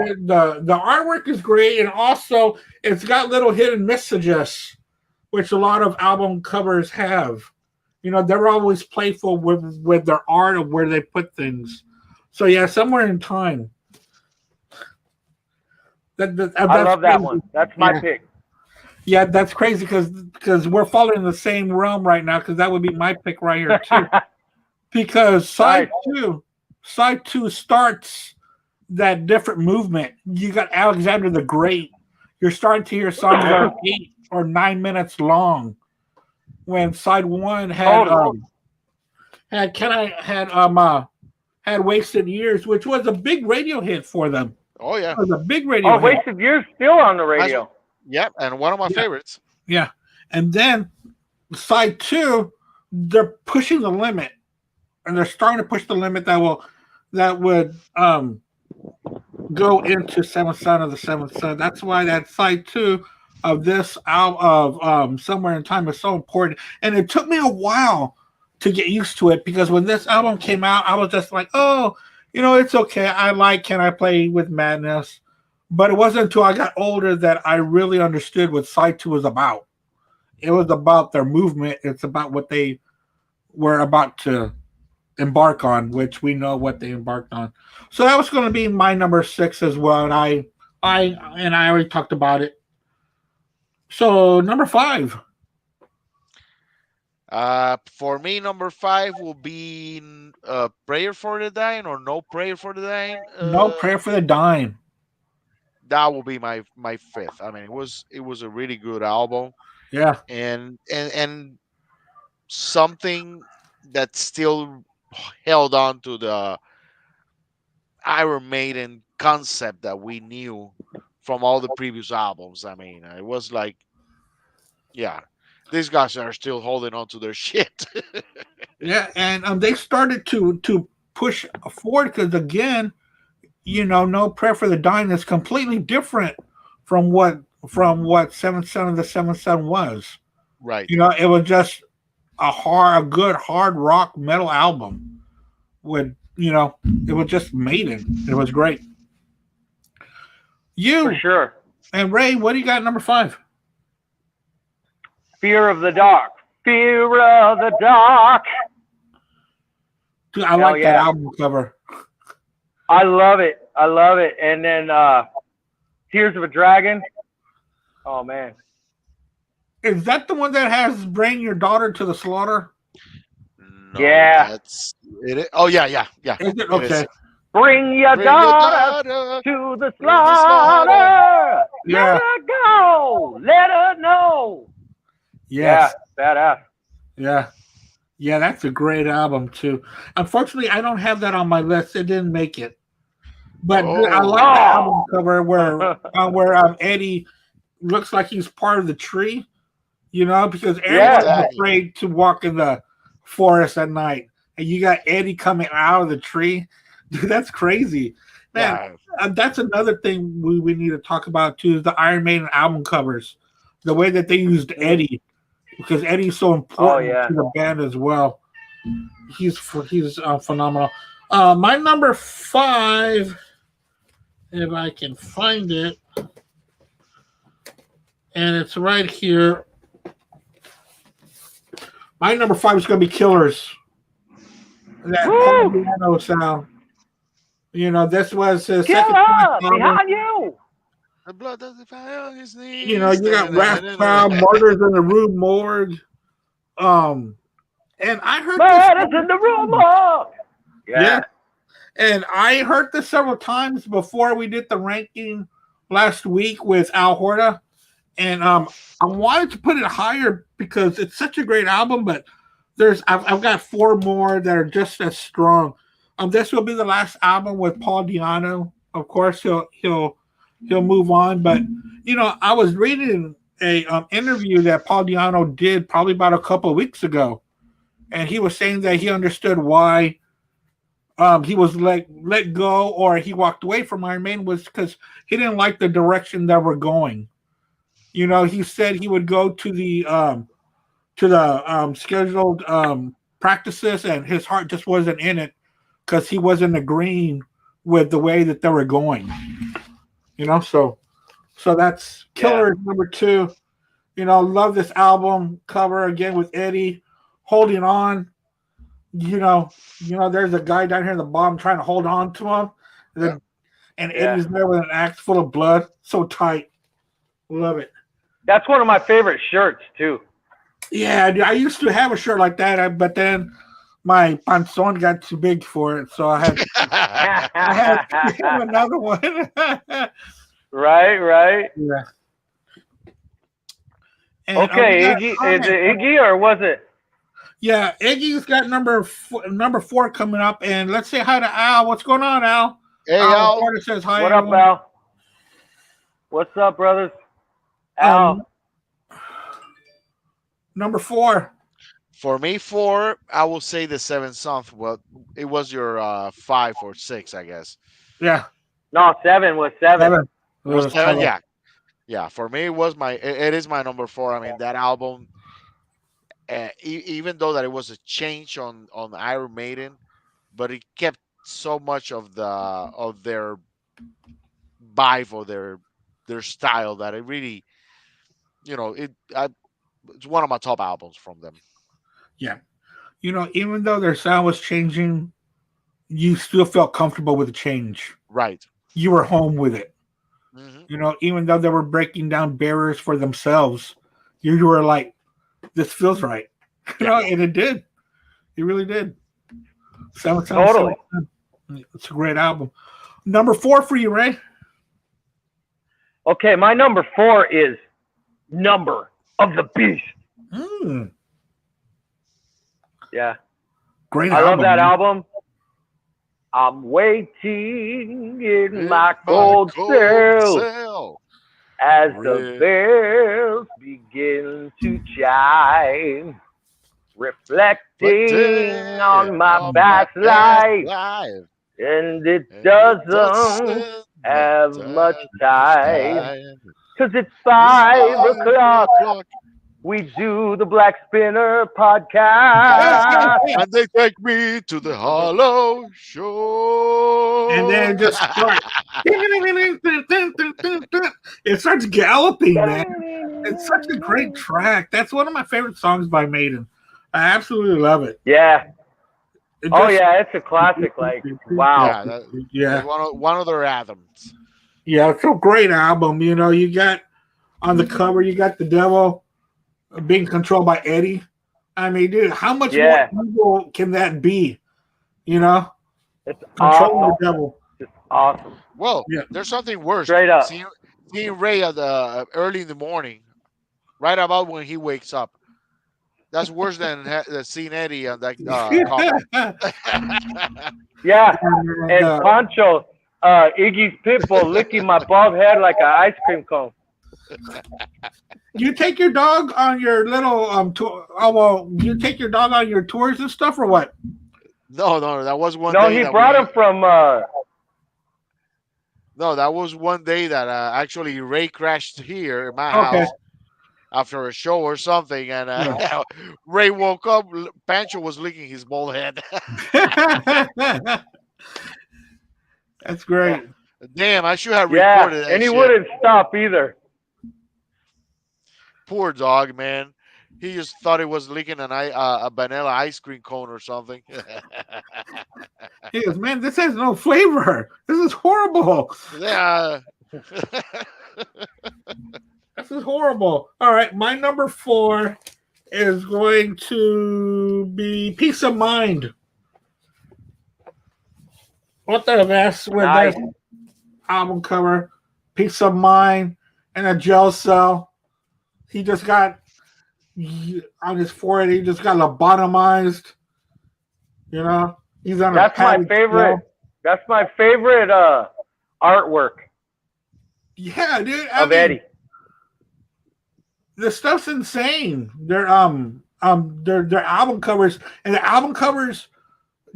Speaker 1: The artwork is great, and also it's got little hidden messages, which a lot of album covers have. They're always playful with their art of where they put things. So yeah, Somewhere in Time.
Speaker 3: I love that
Speaker 1: crazy.
Speaker 3: one. That's my
Speaker 1: Yeah.
Speaker 3: pick.
Speaker 1: Yeah, that's crazy because we're falling in the same realm right now because that would be my pick right here too. Because side two starts that different movement. You got Alexander the Great. You're starting to hear songs that are 8 or 9 minutes long. When side one had
Speaker 3: Totally.
Speaker 1: had Wasted Years, which was a big radio hit for them.
Speaker 2: Oh yeah.
Speaker 1: It was a big radio
Speaker 3: Oh,
Speaker 1: hit.
Speaker 3: Wasted Years still on the
Speaker 2: Nice
Speaker 3: radio.
Speaker 2: one. Yep, and one of my
Speaker 1: Yeah.
Speaker 2: favorites.
Speaker 1: Yeah. And then side two, they're pushing the limit. And they're starting to push the limit that would go into Seventh Son of the Seventh Son. That's why that side two of this out of Somewhere in Time is so important. And it took me a while to get used to it because when this album came out, I was just like, oh, it's okay. I like Can I Play with Madness. But it wasn't until I got older that I really understood what side two was about. It was about their movement. It's about what they were about to embark on, which we know what they embarked on. So that was going to be my number six as well, and I already talked about it. So number five.
Speaker 2: For me, number five will be Prayer for the Dying or No Prayer for the Dying.
Speaker 1: No Prayer for the Dying.
Speaker 2: That will be my fifth. I mean, it was a really good album,
Speaker 1: Yeah,
Speaker 2: and something that still held on to the Iron Maiden concept that we knew from all the previous albums. I mean, it was like, yeah, these guys are still holding on to their shit.
Speaker 1: Yeah, and they started to push forward because again, No Prayer for the Dying is completely different from what Seventh Son of the Seventh Son was.
Speaker 2: Right.
Speaker 1: It was just a good hard rock metal album with it was just Maiden. It was great.
Speaker 3: For
Speaker 1: You
Speaker 3: sure.
Speaker 1: and Ray, what do you got at number 5?
Speaker 3: Fear of the dark. Fear of the dark.
Speaker 1: Dude, I like that album cover.
Speaker 3: I love it. And then Tears of a Dragon. Oh man.
Speaker 1: Is that the one that has "Bring Your Daughter to the Slaughter"?
Speaker 2: No,
Speaker 3: Yeah.
Speaker 2: that's it. Oh yeah.
Speaker 1: Is it
Speaker 2: It
Speaker 1: okay?
Speaker 2: is.
Speaker 3: Bring your
Speaker 2: Bring your
Speaker 3: daughter
Speaker 2: daughter
Speaker 3: to the
Speaker 2: slaughter.
Speaker 3: slaughter.
Speaker 1: Yeah.
Speaker 3: Let her go. Let her know.
Speaker 1: Yes.
Speaker 3: Yeah, badass.
Speaker 1: Yeah, that's a great album too. Unfortunately, I don't have that on my list. It didn't make it. But I like the album cover where Eddie looks like he's part of the tree, because everyone's afraid to walk in the forest at night, and you got Eddie coming out of the tree. Dude, that's crazy. Man, that's another thing we need to talk about too, is the Iron Maiden album covers. The way that they used Eddie, because Eddie's so important to the band as well. He's phenomenal. My number 5, if I can find it, and it's right here. My number 5 is going to be Killers. That piano sound. This was his second album.
Speaker 3: Behind you.
Speaker 2: The blood doesn't fire on his knees.
Speaker 1: You got Rascal, Martyrs in the Rue Morgue. And I heard
Speaker 3: Martyrs in the Rue Morgue. Yeah.
Speaker 1: And I heard this several times before we did the ranking last week with Al Horta. And I wanted to put it higher because it's such a great album, but I've got 4 more that are just as strong. This will be the last album with Paul Di'Anno. Of course, he'll move on. But I was reading a interview that Paul Di'Anno did probably about a couple of weeks ago, and he was saying that he understood why he was let go or he walked away from Iron Maiden was because he didn't like the direction that we're going. He said he would go to the scheduled practices, and his heart just wasn't in it because he wasn't agreeing with the way that they were going. So that's Killer number 2. Love this album cover again with Eddie holding on. There's a guy down here in the bottom trying to hold on to him, and Eddie's there with an axe full of blood, so tight. Love it.
Speaker 3: That's one of my favorite shirts too.
Speaker 1: Yeah, I used to have a shirt like that, but then my panzón got too big for it, so I had to have another one.
Speaker 3: Right.
Speaker 1: Yeah. And
Speaker 3: okay, Iggy, is it Iggy or was it?
Speaker 1: Yeah, Iggy's got number 4 coming up, and let's say hi to Al. What's going on, Al?
Speaker 2: Hey, Al.
Speaker 1: Says hi.
Speaker 3: What up, Al? What's up, brothers? Al.
Speaker 1: Number 4.
Speaker 2: For me, 4, I will say the Seventh Son. Well, it was your 5 or 6, I guess.
Speaker 1: Yeah.
Speaker 3: No, 7 was 7.
Speaker 2: Was 7? Yeah. For me, it is my number 4. I mean, that album, even though that it was a change on Iron Maiden, but it kept so much of their vibe or their style that it really, it's one of my top albums from them.
Speaker 1: Yeah. Even though their sound was changing, you still felt comfortable with the change.
Speaker 2: Right.
Speaker 1: You were home with it.
Speaker 2: Mm-hmm.
Speaker 1: Even though they were breaking down barriers for themselves, you were like, this feels right. And it did. It really did.
Speaker 3: Totally.
Speaker 1: It's a great album. Number 4 for you, Ray.
Speaker 3: Okay, my number 4 is Number of the Beast. Yeah.
Speaker 1: Great
Speaker 3: I
Speaker 1: album.
Speaker 3: love that album. I'm waiting in
Speaker 2: In
Speaker 3: my cold cell
Speaker 2: cell.
Speaker 3: as the
Speaker 2: Red.
Speaker 3: bells begin to chime, reflecting on my
Speaker 2: On my
Speaker 3: past
Speaker 2: past
Speaker 3: life,
Speaker 2: life.
Speaker 3: and it
Speaker 2: And it
Speaker 3: doesn't
Speaker 2: doesn't
Speaker 3: have much
Speaker 2: much
Speaker 3: time,
Speaker 2: time.
Speaker 3: 'cause it's
Speaker 2: It's
Speaker 3: 5 o'clock.
Speaker 2: 5 o'clock.
Speaker 3: We do the Black Spinner
Speaker 2: Cast,
Speaker 3: podcast.
Speaker 2: and they take me to the Hollow
Speaker 1: And then
Speaker 2: Show.
Speaker 1: just start. It starts galloping, man. It's such a great track. That's one of my favorite songs by Maiden. I absolutely love it.
Speaker 3: Yeah.
Speaker 1: It
Speaker 3: Oh
Speaker 1: just-
Speaker 3: yeah, it's a classic. Like, wow.
Speaker 2: Yeah,
Speaker 1: yeah,
Speaker 2: one of their anthems.
Speaker 1: yeah. It's a great album. You know, you got on the cover, you got the devil being controlled by Eddie. I mean, dude, how much
Speaker 3: Yeah.
Speaker 1: more evil can that be? You know,
Speaker 3: It's
Speaker 1: controlling
Speaker 3: awesome.
Speaker 1: the devil.
Speaker 3: Just awesome.
Speaker 2: Well,
Speaker 1: Yeah.
Speaker 2: there's something worse.
Speaker 3: Straight up.
Speaker 2: Seeing Ray at the early in the morning, right about when he wakes up. That's worse than seeing Eddie on that cover.
Speaker 3: Yeah.
Speaker 1: And,
Speaker 3: And Pancho, Iggy's Pitbull licking my bald head like an ice cream cone.
Speaker 1: you take your dog on your little tour. Oh well, you take your dog on your tours and stuff, or what?
Speaker 2: No, that was one
Speaker 3: No,
Speaker 2: day.
Speaker 3: he
Speaker 2: that
Speaker 3: brought
Speaker 2: we-
Speaker 3: him from.
Speaker 2: No, that was one day that actually Ray crashed here in my
Speaker 1: Okay.
Speaker 2: house after a show or something, and Ray woke up. Pancho was licking his bald head.
Speaker 1: That's great.
Speaker 2: Damn, I should have
Speaker 3: Yeah,
Speaker 2: recorded that
Speaker 3: and he
Speaker 2: shit.
Speaker 3: wouldn't stop either.
Speaker 2: Poor dog, man. He just thought it was licking a vanilla ice cream cone or something.
Speaker 1: He goes, man, this has no flavor. This is horrible.
Speaker 2: Yeah.
Speaker 1: This is horrible. All right, my number 4 is going to be Peace of Mind. What the mess with
Speaker 3: Nice.
Speaker 1: that album cover? Peace of Mind and a jail cell. He just got on his forehead. He just got lobotomized. You know, he's on.
Speaker 3: That's
Speaker 1: a
Speaker 3: my
Speaker 1: padded
Speaker 3: favorite.
Speaker 1: cell.
Speaker 3: That's my favorite artwork
Speaker 1: Yeah, dude.
Speaker 3: of Eddie.
Speaker 1: The stuff's insane. Their album covers, and the album covers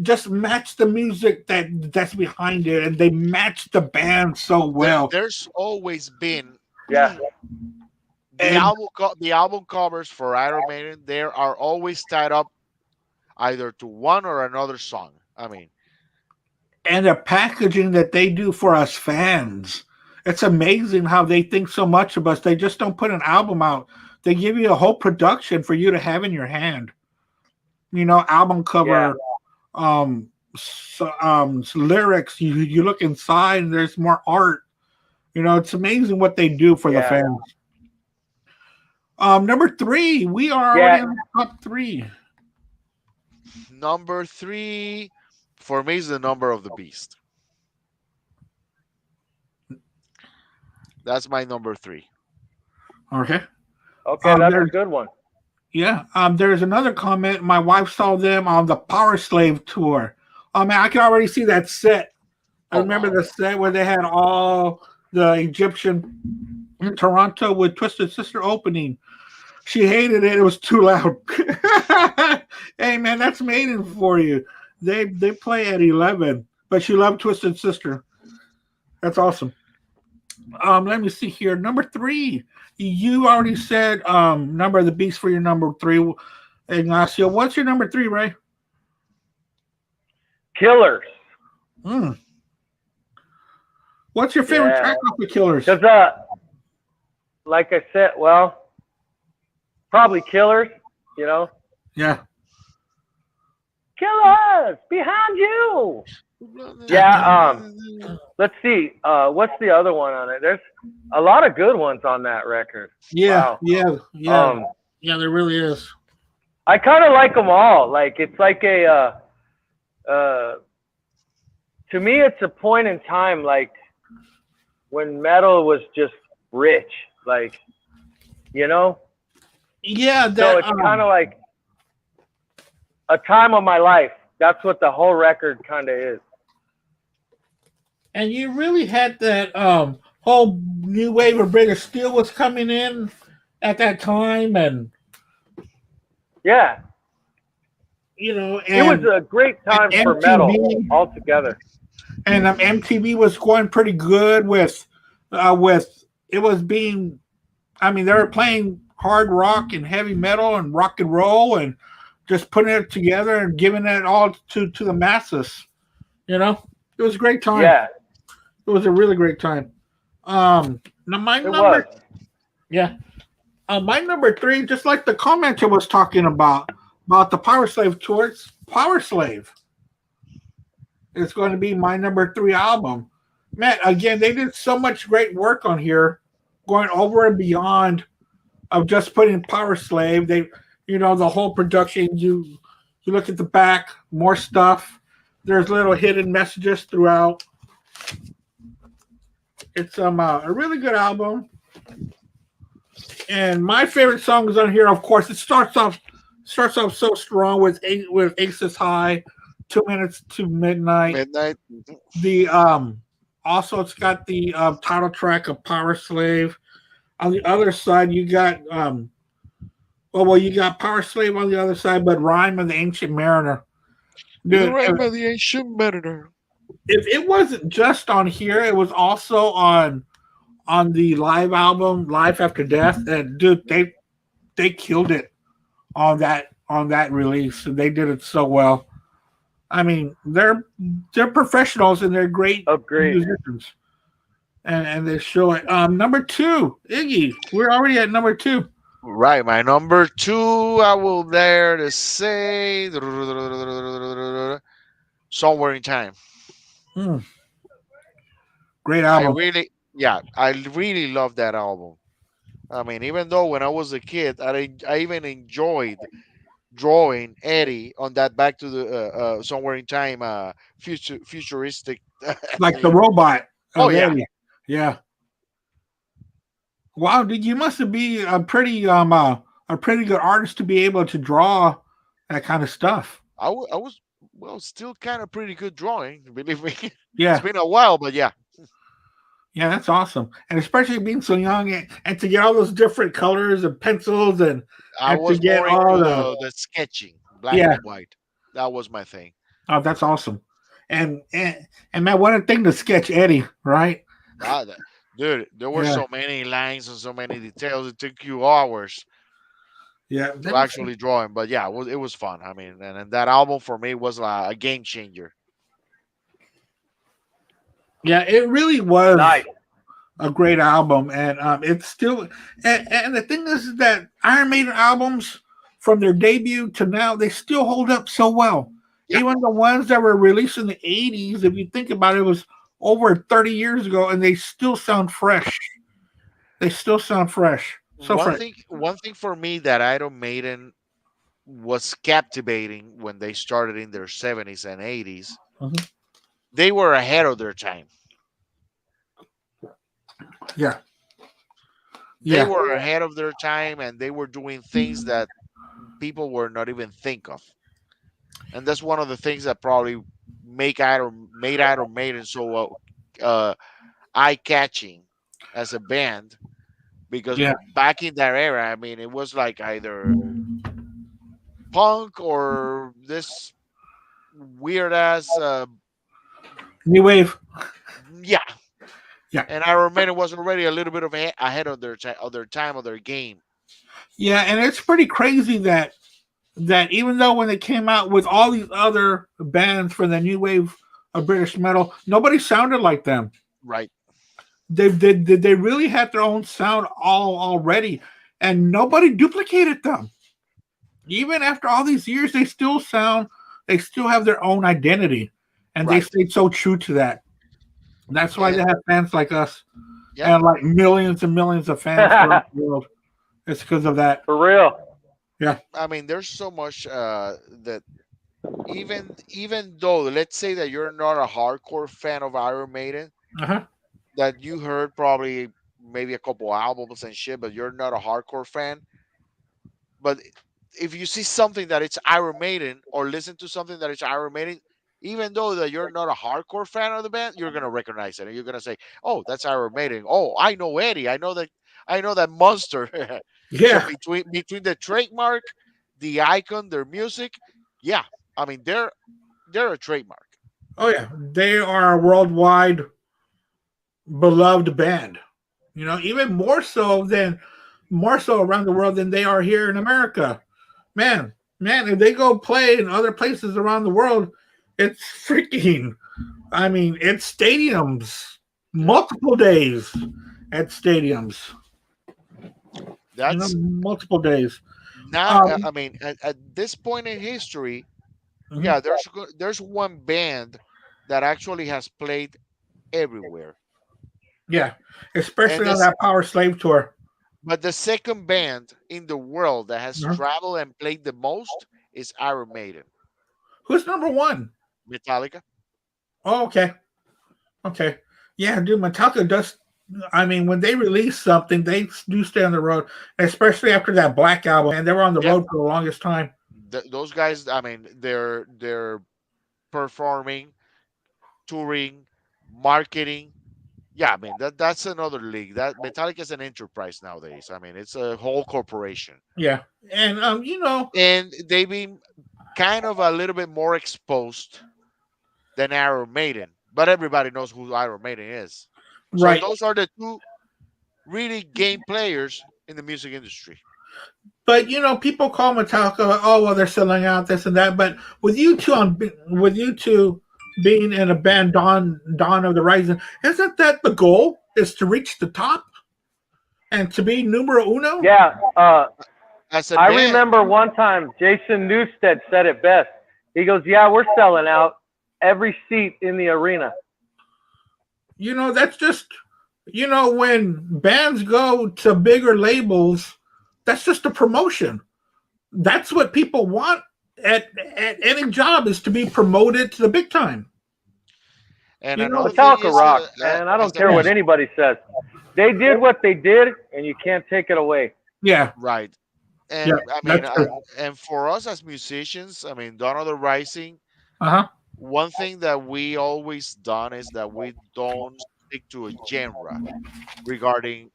Speaker 1: just match the music that's behind it, and they match the band so well.
Speaker 2: There's always been
Speaker 3: Yeah.
Speaker 2: the album covers for Iron Maiden. There are always tied up either to one or another song. I mean,
Speaker 1: And the packaging that they do for us fans. It's amazing how they think so much of us. They just don't put an album out. They give you a whole production for you to have in your hand. You know, album cover, lyrics. You look inside and there's more art. You know, it's amazing what they do for the fans. Number 3, we are already in the top 3.
Speaker 2: number 3 for me is the Number of the Beast. That's my number 3.
Speaker 1: Okay.
Speaker 3: Okay, that's a
Speaker 1: there's-
Speaker 3: good one.
Speaker 1: Yeah. There's another comment. My wife saw them on the Power Slave tour. Man, I can already see that set. I remember the set where they had all the Egyptian in Toronto with Twisted Sister opening. She hated it. It was too loud. Hey, man, that's Maiden for you. They play at 11, but she loved Twisted Sister. That's awesome. Let me see here. Number 3. You already said Number of the Beast for your number 3, Ignacio. What's your number 3, Ray?
Speaker 3: Killers.
Speaker 1: What's your favorite track off the Killers?
Speaker 3: Because, like I said, well, probably Killers, you know.
Speaker 1: Yeah.
Speaker 3: Killers behind you. Yeah. Let's see. What's the other one on it? There's a lot of good ones on that record.
Speaker 1: Yeah.
Speaker 3: Wow.
Speaker 1: Yeah. Yeah, there really is.
Speaker 3: I kind of like them all. Like, it's like a, to me, it's a point in time, like, when metal was just rich, like, you know?
Speaker 1: Yeah.
Speaker 3: So it's kind of like a time of my life. That's what the whole record kind of is.
Speaker 1: and you really had that whole new wave of British steel was coming in at that time, and
Speaker 3: Yeah,
Speaker 1: you know,
Speaker 3: it was a great
Speaker 1: and
Speaker 3: time for metal
Speaker 1: MTV
Speaker 3: altogether.
Speaker 1: and MTV was going pretty good with it was being. I mean, they were playing hard rock and heavy metal and rock and roll and just putting it together and giving it all to the masses. You know, it was a great time.
Speaker 3: Yeah,
Speaker 1: It was a really great time. Now my
Speaker 3: it was.
Speaker 1: number, yeah, my number three, just like the commenter was talking about the Power Slave tours. Power Slave is going to be my number three album. Man, again, they did so much great work on here, going over and beyond of just putting Power Slave. They, you know, the whole production. You look at the back, more stuff. There's little hidden messages throughout. It's a really good album. And my favorite songs on here, of course, it starts off so strong with Aces High, 2 minutes to midnight.
Speaker 2: Midnight.
Speaker 1: The also it's got the title track of Power Slave. On the other side, you got you got Power Slave on the other side, but Rhyme of the Ancient Mariner.
Speaker 2: The
Speaker 1: Dude,
Speaker 2: Rhyme of the Ancient Mariner.
Speaker 1: if it wasn't just on here, it was also on the live album Life After Death, and dude, they killed it on that release, and they did it so well. I mean, they're professionals and they're great
Speaker 3: Agreed.
Speaker 1: musicians, and they show it. Number two, Iggy. We're already at number two.
Speaker 2: Right, my number two, I will dare to say Somewhere in Time.
Speaker 1: Hmm, great
Speaker 2: I
Speaker 1: album.
Speaker 2: really, yeah, I really love that album. I mean, even though when I was a kid, I even enjoyed drawing Eddie on that Back to the Somewhere in Time futuristic.
Speaker 1: Like the robot
Speaker 2: Oh
Speaker 1: of
Speaker 2: yeah,
Speaker 1: Eddie. Yeah. Wow, dude, you must be a pretty good artist to be able to draw that kind of stuff.
Speaker 2: I was well still kind of pretty good drawing. Believe me, it's
Speaker 1: Yeah.
Speaker 2: been a while, but yeah,
Speaker 1: Yeah, that's awesome. And especially being so young and to get all those different colors and pencils
Speaker 2: I
Speaker 1: and to
Speaker 2: was
Speaker 1: get
Speaker 2: more
Speaker 1: all
Speaker 2: into
Speaker 1: the
Speaker 2: the sketching, black
Speaker 1: yeah,
Speaker 2: and white. That was my thing.
Speaker 1: oh that's awesome. And man, what a thing to sketch Eddie, right?
Speaker 2: Ah, dude, there were
Speaker 1: Yeah.
Speaker 2: so many lines and so many details. It took you hours
Speaker 1: Yeah.
Speaker 2: to actually draw him. But yeah, it was fun. I mean, and that album for me was a game changer.
Speaker 1: Yeah, it really was
Speaker 3: Nice.
Speaker 1: a great album, and it's still. And the thing is that Iron Maiden albums, from their debut to now, they still hold up so well.
Speaker 2: Yeah.
Speaker 1: Even the ones that were released in the '80s, if you think about it, it was over 30 years ago, and they still sound fresh. They still sound fresh, so fresh.
Speaker 2: One thing for me that Iron Maiden was captivating when they started in their 70s and 80s.
Speaker 1: Mhm.
Speaker 2: They were ahead of their time.
Speaker 1: Yeah,
Speaker 2: They
Speaker 1: yeah,
Speaker 2: were ahead of their time, and they were doing things that people were not even think of. And that's one of the things that probably made Iron Maiden so eye catching as a band, because
Speaker 1: yeah.
Speaker 2: back in that era, I mean, it was like either punk or this weird ass,
Speaker 1: New wave.
Speaker 2: yeah.
Speaker 1: Yeah,
Speaker 2: And Iron Maiden was already a little bit ahead of their time of their game.
Speaker 1: yeah, and it's pretty crazy that even though when they came out with all these other bands for the new wave of British metal, nobody sounded like them.
Speaker 2: Right.
Speaker 1: They really had their own sound all already, and nobody duplicated them. Even after all these years, they still have their own identity, and they
Speaker 2: Right.
Speaker 1: stayed so true to that. That's why they
Speaker 2: And
Speaker 1: have fans like us
Speaker 2: yeah,
Speaker 1: and like millions and millions of fans throughout the world. It's because of that.
Speaker 3: For real.
Speaker 1: Yeah.
Speaker 2: I mean, there's so much that even though, let's say that you're not a hardcore fan of Iron Maiden,
Speaker 1: Uh-huh.
Speaker 2: that you heard probably maybe a couple albums and shit, but you're not a hardcore fan. But if you see something that it's Iron Maiden or listen to something that is Iron Maiden, even though that you're not a hardcore fan of the band, you're gonna recognize it, and you're gonna say, "Oh, that's Iron Maiden. Oh, I know Eddie. I know that monster." So
Speaker 1: Yeah.
Speaker 2: between the trademark, the icon, their music, yeah, I mean they're a trademark.
Speaker 1: Oh yeah. They are a worldwide beloved band. Even more so around the world than they are here in America. Man, man, if they go play in other places around the world, it's freaking. I mean, it's stadiums,
Speaker 2: Yeah,
Speaker 1: multiple days at stadiums.
Speaker 2: that's
Speaker 1: Multiple days.
Speaker 2: not.
Speaker 1: Um,
Speaker 2: I mean, at this point in history,
Speaker 1: mhm.
Speaker 2: yeah, there's one band that actually has played everywhere,
Speaker 1: Yeah,
Speaker 2: and
Speaker 1: especially on
Speaker 2: this
Speaker 1: that Power Slave tour.
Speaker 2: but the second band in the world that has
Speaker 1: Mhm.
Speaker 2: traveled and played the most is Iron Maiden,
Speaker 1: Who's number one?
Speaker 2: Metallica.
Speaker 1: Oh, okay, okay, yeah, dude. Metallica does. I mean, when they release something, they do stay on the road, especially after that Black album. And they were on the
Speaker 2: Yep,
Speaker 1: road for the longest time.
Speaker 2: those guys. I mean, they're performing, touring, marketing. Yeah, I mean that's another league. That Metallica is an enterprise nowadays. I mean, it's a whole corporation,
Speaker 1: Yeah, and
Speaker 2: and they've been kind of a little bit more exposed than Iron Maiden. But everybody knows who Iron Maiden is. So
Speaker 1: right.
Speaker 2: those are the two really game players in the music industry.
Speaker 1: But people call Metallica, oh well, they're selling out this and that. But with you two being in a band, Dawn of the Rising, isn't that the goal? Is to reach the top and to be numero uno?
Speaker 3: Yeah.
Speaker 2: As a
Speaker 3: I
Speaker 2: band,
Speaker 3: remember one time Jason Newsted said it best. He goes, "Yeah, we're selling out every seat in the arena."
Speaker 1: That's just when bands go to bigger labels, that's just a promotion. That's what people want at any job, is to be promoted to the big time.
Speaker 2: and
Speaker 1: You know?
Speaker 2: another thing
Speaker 3: Metallica
Speaker 2: is,
Speaker 3: rocks, man. I
Speaker 2: as
Speaker 3: don't
Speaker 2: a
Speaker 3: care what
Speaker 1: Yeah.
Speaker 3: anybody says. They did what they did, and you can't take it away.
Speaker 1: Yeah.
Speaker 2: right,
Speaker 1: Yeah.
Speaker 2: and I mean,
Speaker 1: That's true.
Speaker 2: and for us as musicians, I mean, Dawn of the Rising.
Speaker 1: Uh-huh.
Speaker 2: One thing that we always done is that we don't stick to a genre regarding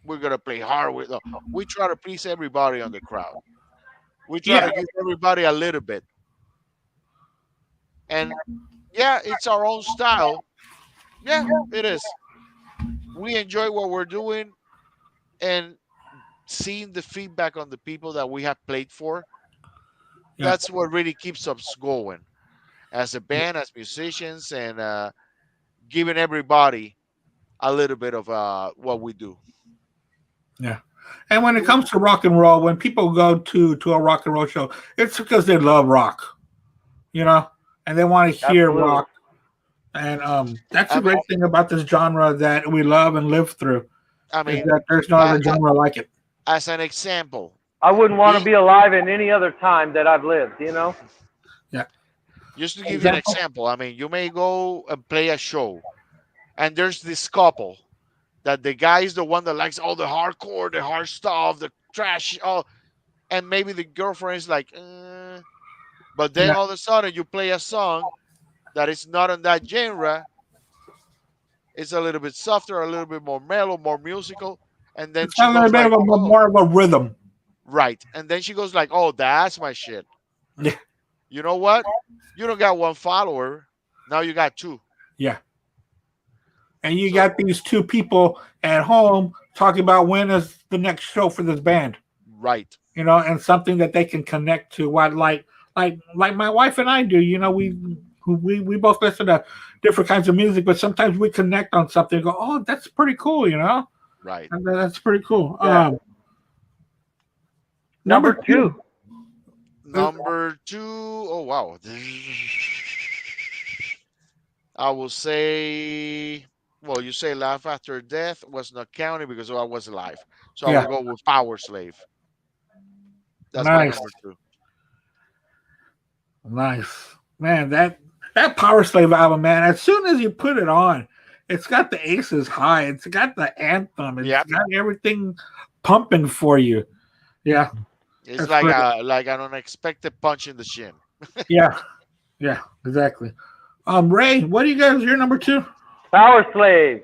Speaker 2: we're gonna play hard with. No, we try to please everybody on the crowd. We try
Speaker 1: Yeah.
Speaker 2: to give everybody a little bit, and yeah, it's our own style. Yeah, it is. We enjoy what we're doing, and seeing the feedback on the people that we have played for.
Speaker 1: Yeah.
Speaker 2: That's what really keeps us going as a band, as musicians, and giving everybody a little bit of what we do.
Speaker 1: Yeah. And when it comes to rock and roll, when people go to a rock and roll show, it's because they love rock, you know, and they want to hear
Speaker 3: Absolutely.
Speaker 1: rock. And that's
Speaker 2: I
Speaker 1: the
Speaker 2: mean,
Speaker 1: great thing about this genre that we love and live through,
Speaker 2: I
Speaker 1: is
Speaker 2: mean,
Speaker 1: that there's no
Speaker 2: uh,
Speaker 1: other
Speaker 2: uh,
Speaker 1: genre like it.
Speaker 2: as an example,
Speaker 3: I wouldn't want to
Speaker 2: being
Speaker 3: be alive in any other time that I've lived, you know?
Speaker 1: Yeah.
Speaker 2: just to give you an
Speaker 1: Example?
Speaker 2: example, I mean, you may go and play a show, and there's this couple that the guy is the one that likes all the hardcore, the hard stuff, the trash, all, and maybe the girlfriend is like, but then
Speaker 1: Yeah.
Speaker 2: all of a sudden you play a song that is not in that genre. It's a little bit softer, a little bit more mellow, more musical, and then
Speaker 1: It's
Speaker 2: she
Speaker 1: got a little
Speaker 2: goes
Speaker 1: bit
Speaker 2: like,
Speaker 1: of a
Speaker 2: "Oh,
Speaker 1: more of a rhythm.
Speaker 2: right," and then she goes like, "Oh, that's my shit."
Speaker 1: Yeah.
Speaker 2: You know what? You don't got one follower. Now you got two.
Speaker 1: Yeah. And you
Speaker 2: So
Speaker 1: got these two people at home talking about when is the next show for this band,
Speaker 2: right,
Speaker 1: and something that they can connect to. What like my wife and I do. We both listen to different kinds of music, but sometimes we connect on something. And go, oh, that's pretty cool,
Speaker 2: right.
Speaker 1: And that's pretty cool.
Speaker 3: Yeah.
Speaker 1: Number
Speaker 3: Number
Speaker 1: two.
Speaker 3: two.
Speaker 2: Number two, oh wow. I will say, well, you say Life After Death was not counting because I was alive. So I
Speaker 1: Yeah,
Speaker 2: will go with Power Slave. That's my
Speaker 1: nice,
Speaker 2: number two.
Speaker 1: nice, man. That Power Slave album, man. As soon as you put it on, it's got the Aces High. It's got the anthem. It's
Speaker 2: Yep.
Speaker 1: got everything pumping for you. Yeah,
Speaker 2: It's
Speaker 1: that's great.
Speaker 2: like an unexpected punch in the shin.
Speaker 1: Yeah, Yeah, exactly. Ray, what do you guys? Your number two?
Speaker 3: Power Slave.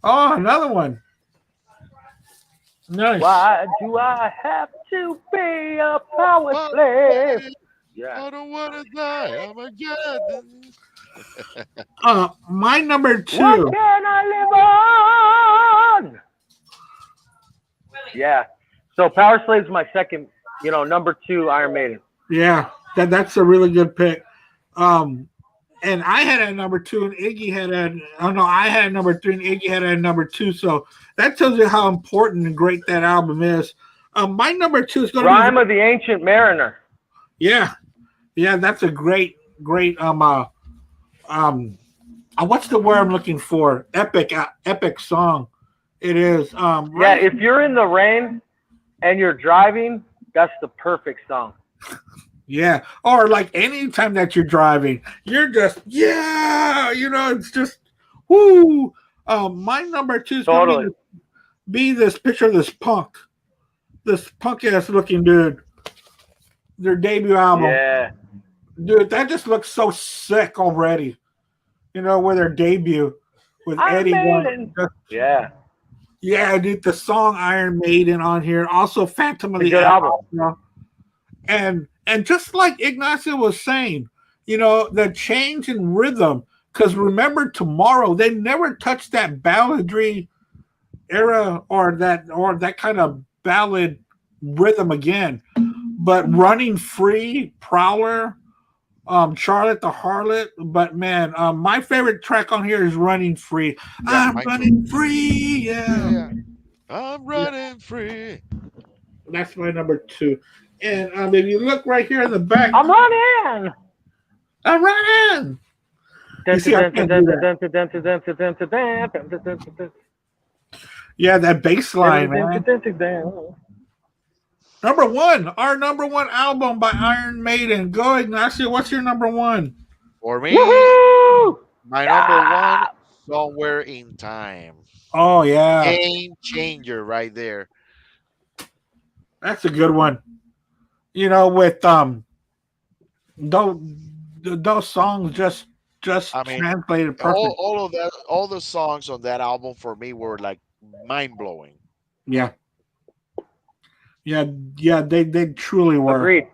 Speaker 1: Oh, another one. Nice.
Speaker 3: Why do I have to be a power slave? Yeah.
Speaker 2: I don't want to die. I'm a god.
Speaker 1: My number
Speaker 3: What
Speaker 1: two.
Speaker 3: can I live on? Yeah. So Power Slave's my second, number two Iron Maiden.
Speaker 1: Yeah, that's a really good pick. And I had a number two, and Iggy had I had a number three, and Iggy had a number two. So that tells you how important and great that album is. My number two is going to be
Speaker 3: Rhyme of the Ancient Mariner.
Speaker 1: Yeah, that's a great. What's the word I'm looking for? Epic song. It is.
Speaker 3: Yeah, if you're in the rain and you're driving, that's the perfect song.
Speaker 1: Yeah, or like anytime that you're driving, you're just it's just whoo. My number two is
Speaker 3: Totally.
Speaker 1: going to be this picture of this punk ass looking dude. Their debut album,
Speaker 3: Yeah.
Speaker 1: dude, that just looks so sick already. With their debut with Eddie.
Speaker 3: Yeah.
Speaker 1: Yeah, dude, the song Iron Maiden on here, also Phantom of
Speaker 3: It's a
Speaker 1: the
Speaker 3: good album.
Speaker 1: And just like Ignacio was saying, the change in rhythm. Because remember, Tomorrow they never touched that balladry era or that kind of ballad rhythm again. But Running Free, Prowler, Charlotte the Harlot. But man, my favorite track on here is Running Free.
Speaker 2: Yeah,
Speaker 1: I'm running free, yeah.
Speaker 2: I'm running free.
Speaker 1: That's my number two. And if you look right here in the back,
Speaker 3: I'm running.
Speaker 1: You see, I can't do that. Yeah, that bass line, man. Number one, our number one album by Iron Maiden. Go, Ignacio. What's your number one?
Speaker 2: For me,
Speaker 3: Woohoo!
Speaker 2: my number one, Somewhere in Time.
Speaker 1: Oh yeah,
Speaker 2: Game changer right there.
Speaker 1: that's a good one. With those songs just translated perfect.
Speaker 2: All of that, all the songs on that album for me were like mind blowing.
Speaker 1: Yeah, they truly were.
Speaker 3: Agreed.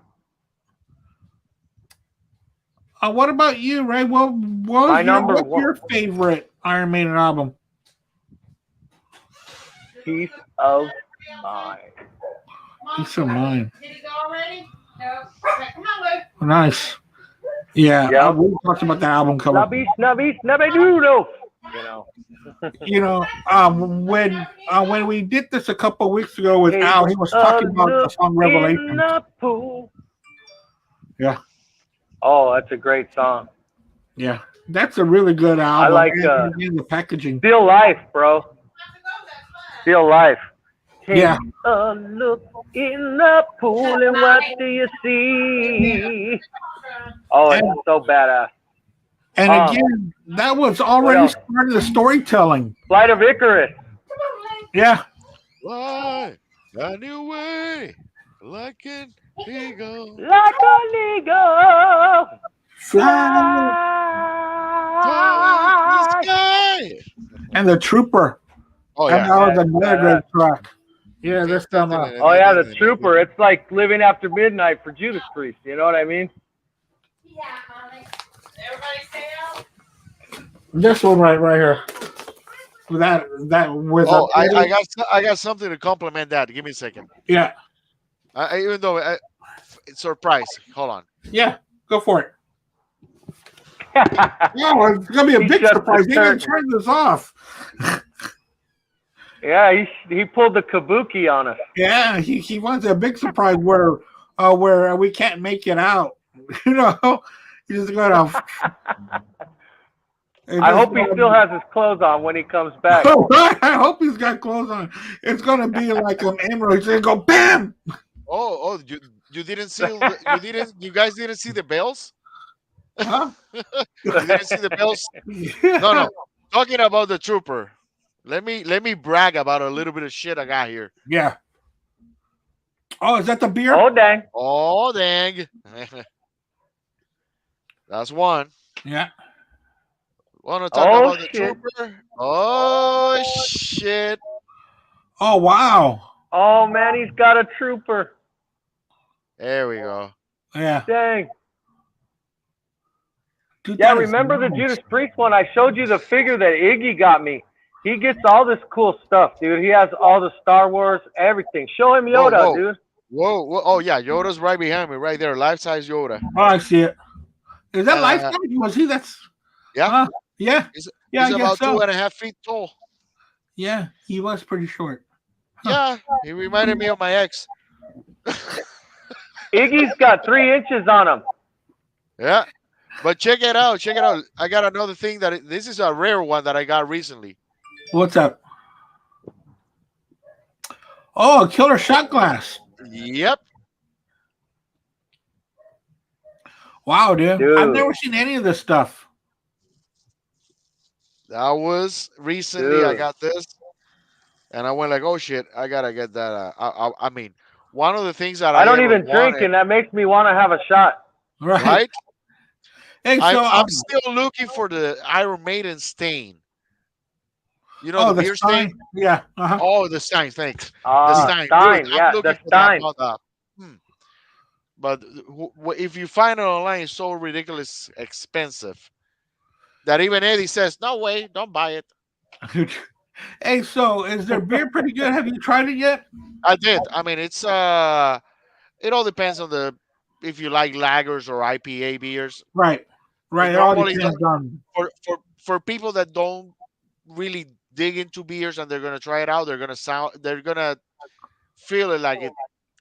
Speaker 1: What about you, Ray? What's your favorite Iron Maiden album?
Speaker 3: Peace of Mind.
Speaker 1: Peace of Mind.
Speaker 5: Did he go already? No. Okay, come on, Luke.
Speaker 1: Nice. Yeah,
Speaker 3: Yep.
Speaker 1: we talked about that album cover.
Speaker 3: Snabidoodle.
Speaker 1: When we did this a couple weeks ago with Al, he was talking about the song Revelation. Yeah.
Speaker 3: Oh, that's a great song.
Speaker 1: Yeah, that's a really good album.
Speaker 3: I like
Speaker 1: and the packaging.
Speaker 3: Feel Life, bro. Feel Life.
Speaker 1: Yeah.
Speaker 3: Take a look in the pool and what do you see? Oh, it's so badass.
Speaker 1: And again, that was already starting the storytelling.
Speaker 3: Flight of Icarus.
Speaker 1: Yeah.
Speaker 2: Fly a new way, like an eagle.
Speaker 3: Like an eagle.
Speaker 1: Fly.
Speaker 2: Touch the sky.
Speaker 1: And the Trooper.
Speaker 2: Oh
Speaker 1: And
Speaker 2: yeah.
Speaker 1: that was another great track. Yeah, this time out.
Speaker 3: Oh yeah, the Trooper. It's like Living After Midnight for Judas Priest. You know what I mean?
Speaker 5: Yeah, honey. Everybody stay out.
Speaker 1: This one right here.
Speaker 2: I got something to compliment that. Give me a second.
Speaker 1: Yeah.
Speaker 2: Even though it's surprise. Hold on.
Speaker 1: Yeah, go for it. No, it's gonna be a big surprise. They didn't turn this off.
Speaker 3: Yeah, he pulled the kabuki on us.
Speaker 1: Yeah, he wants a big surprise where we can't make it out. He's just gonna.
Speaker 3: I hope he still has his clothes on when he comes back.
Speaker 1: I hope he's got clothes on. It's gonna be like an emerald. He's gonna go bam.
Speaker 2: Oh, you didn't see you guys didn't see the bells?
Speaker 1: Huh?
Speaker 2: You didn't see the bells? No. Talking about the Trooper. Let me brag about a little bit of shit I got here.
Speaker 1: Yeah. Oh, is that the beer?
Speaker 3: Oh dang!
Speaker 2: Oh dang! That's one.
Speaker 1: Yeah.
Speaker 2: Want to talk
Speaker 3: Oh
Speaker 2: about the
Speaker 3: shit!
Speaker 2: trooper? Oh shit!
Speaker 1: Oh wow.
Speaker 3: Oh man, he's got a trooper.
Speaker 2: There we go.
Speaker 1: Yeah.
Speaker 3: Dang.
Speaker 1: Dude,
Speaker 3: Yeah,
Speaker 1: that is
Speaker 3: remember the
Speaker 1: nice.
Speaker 3: Judas Priest one? I showed you the figure that Iggy got me. He gets all this cool stuff, dude. He has all the Star Wars, everything. Show him
Speaker 2: Whoa,
Speaker 3: Yoda,
Speaker 2: whoa,
Speaker 3: dude.
Speaker 2: whoa! Oh yeah, Yoda's right behind me, right there, life-size Yoda.
Speaker 1: Oh, I see it. Is that
Speaker 2: And
Speaker 1: lifetime? Was he? That's
Speaker 2: yeah,
Speaker 1: yeah.
Speaker 2: he's,
Speaker 1: Yeah,
Speaker 2: he's
Speaker 1: I guess
Speaker 2: about
Speaker 1: so.
Speaker 2: 2.5 feet tall.
Speaker 1: Yeah, he was pretty short. Huh.
Speaker 2: Yeah, he reminded me of my ex.
Speaker 3: Iggy's got 3 inches on him.
Speaker 2: Yeah, but check it out, check it out. I got another thing this is a rare one that I got recently.
Speaker 1: What's up? Oh, a killer shot glass.
Speaker 2: Yep.
Speaker 1: Wow, dude.
Speaker 3: Dude.
Speaker 1: I've never seen any of this stuff.
Speaker 2: That was recently. I
Speaker 3: Dude.
Speaker 2: got this, and I went like, "Oh shit, I gotta get that." I mean, one of the things that
Speaker 3: I don't
Speaker 2: ever
Speaker 3: even drink,
Speaker 2: wanted,
Speaker 3: and that makes me want to have a shot.
Speaker 1: Right.
Speaker 2: right?
Speaker 1: Hey,
Speaker 2: I'm,
Speaker 1: so
Speaker 2: I'm still looking for the Iron Maiden stain. You know
Speaker 1: oh,
Speaker 2: the beer stain?
Speaker 1: Stein. Yeah. Uh-huh.
Speaker 2: Oh, the stein. Thanks. The
Speaker 3: Ah,
Speaker 2: stein.
Speaker 3: Stein.
Speaker 2: Dude,
Speaker 3: Yeah,
Speaker 2: I'm looking
Speaker 3: the
Speaker 2: for that
Speaker 3: Stein.
Speaker 2: mother. But if you find it online, it's so ridiculous expensive that even Eddie says, "No way, don't buy it."
Speaker 1: Hey, so is their beer pretty good? Have you tried it yet?
Speaker 2: I did. I mean, it's it all depends on the if you like lagers or IPA beers.
Speaker 1: Right. Right. It all
Speaker 2: Normally,
Speaker 1: depends on.
Speaker 2: for people that don't really dig into beers and they're gonna try it out, they're gonna feel it like it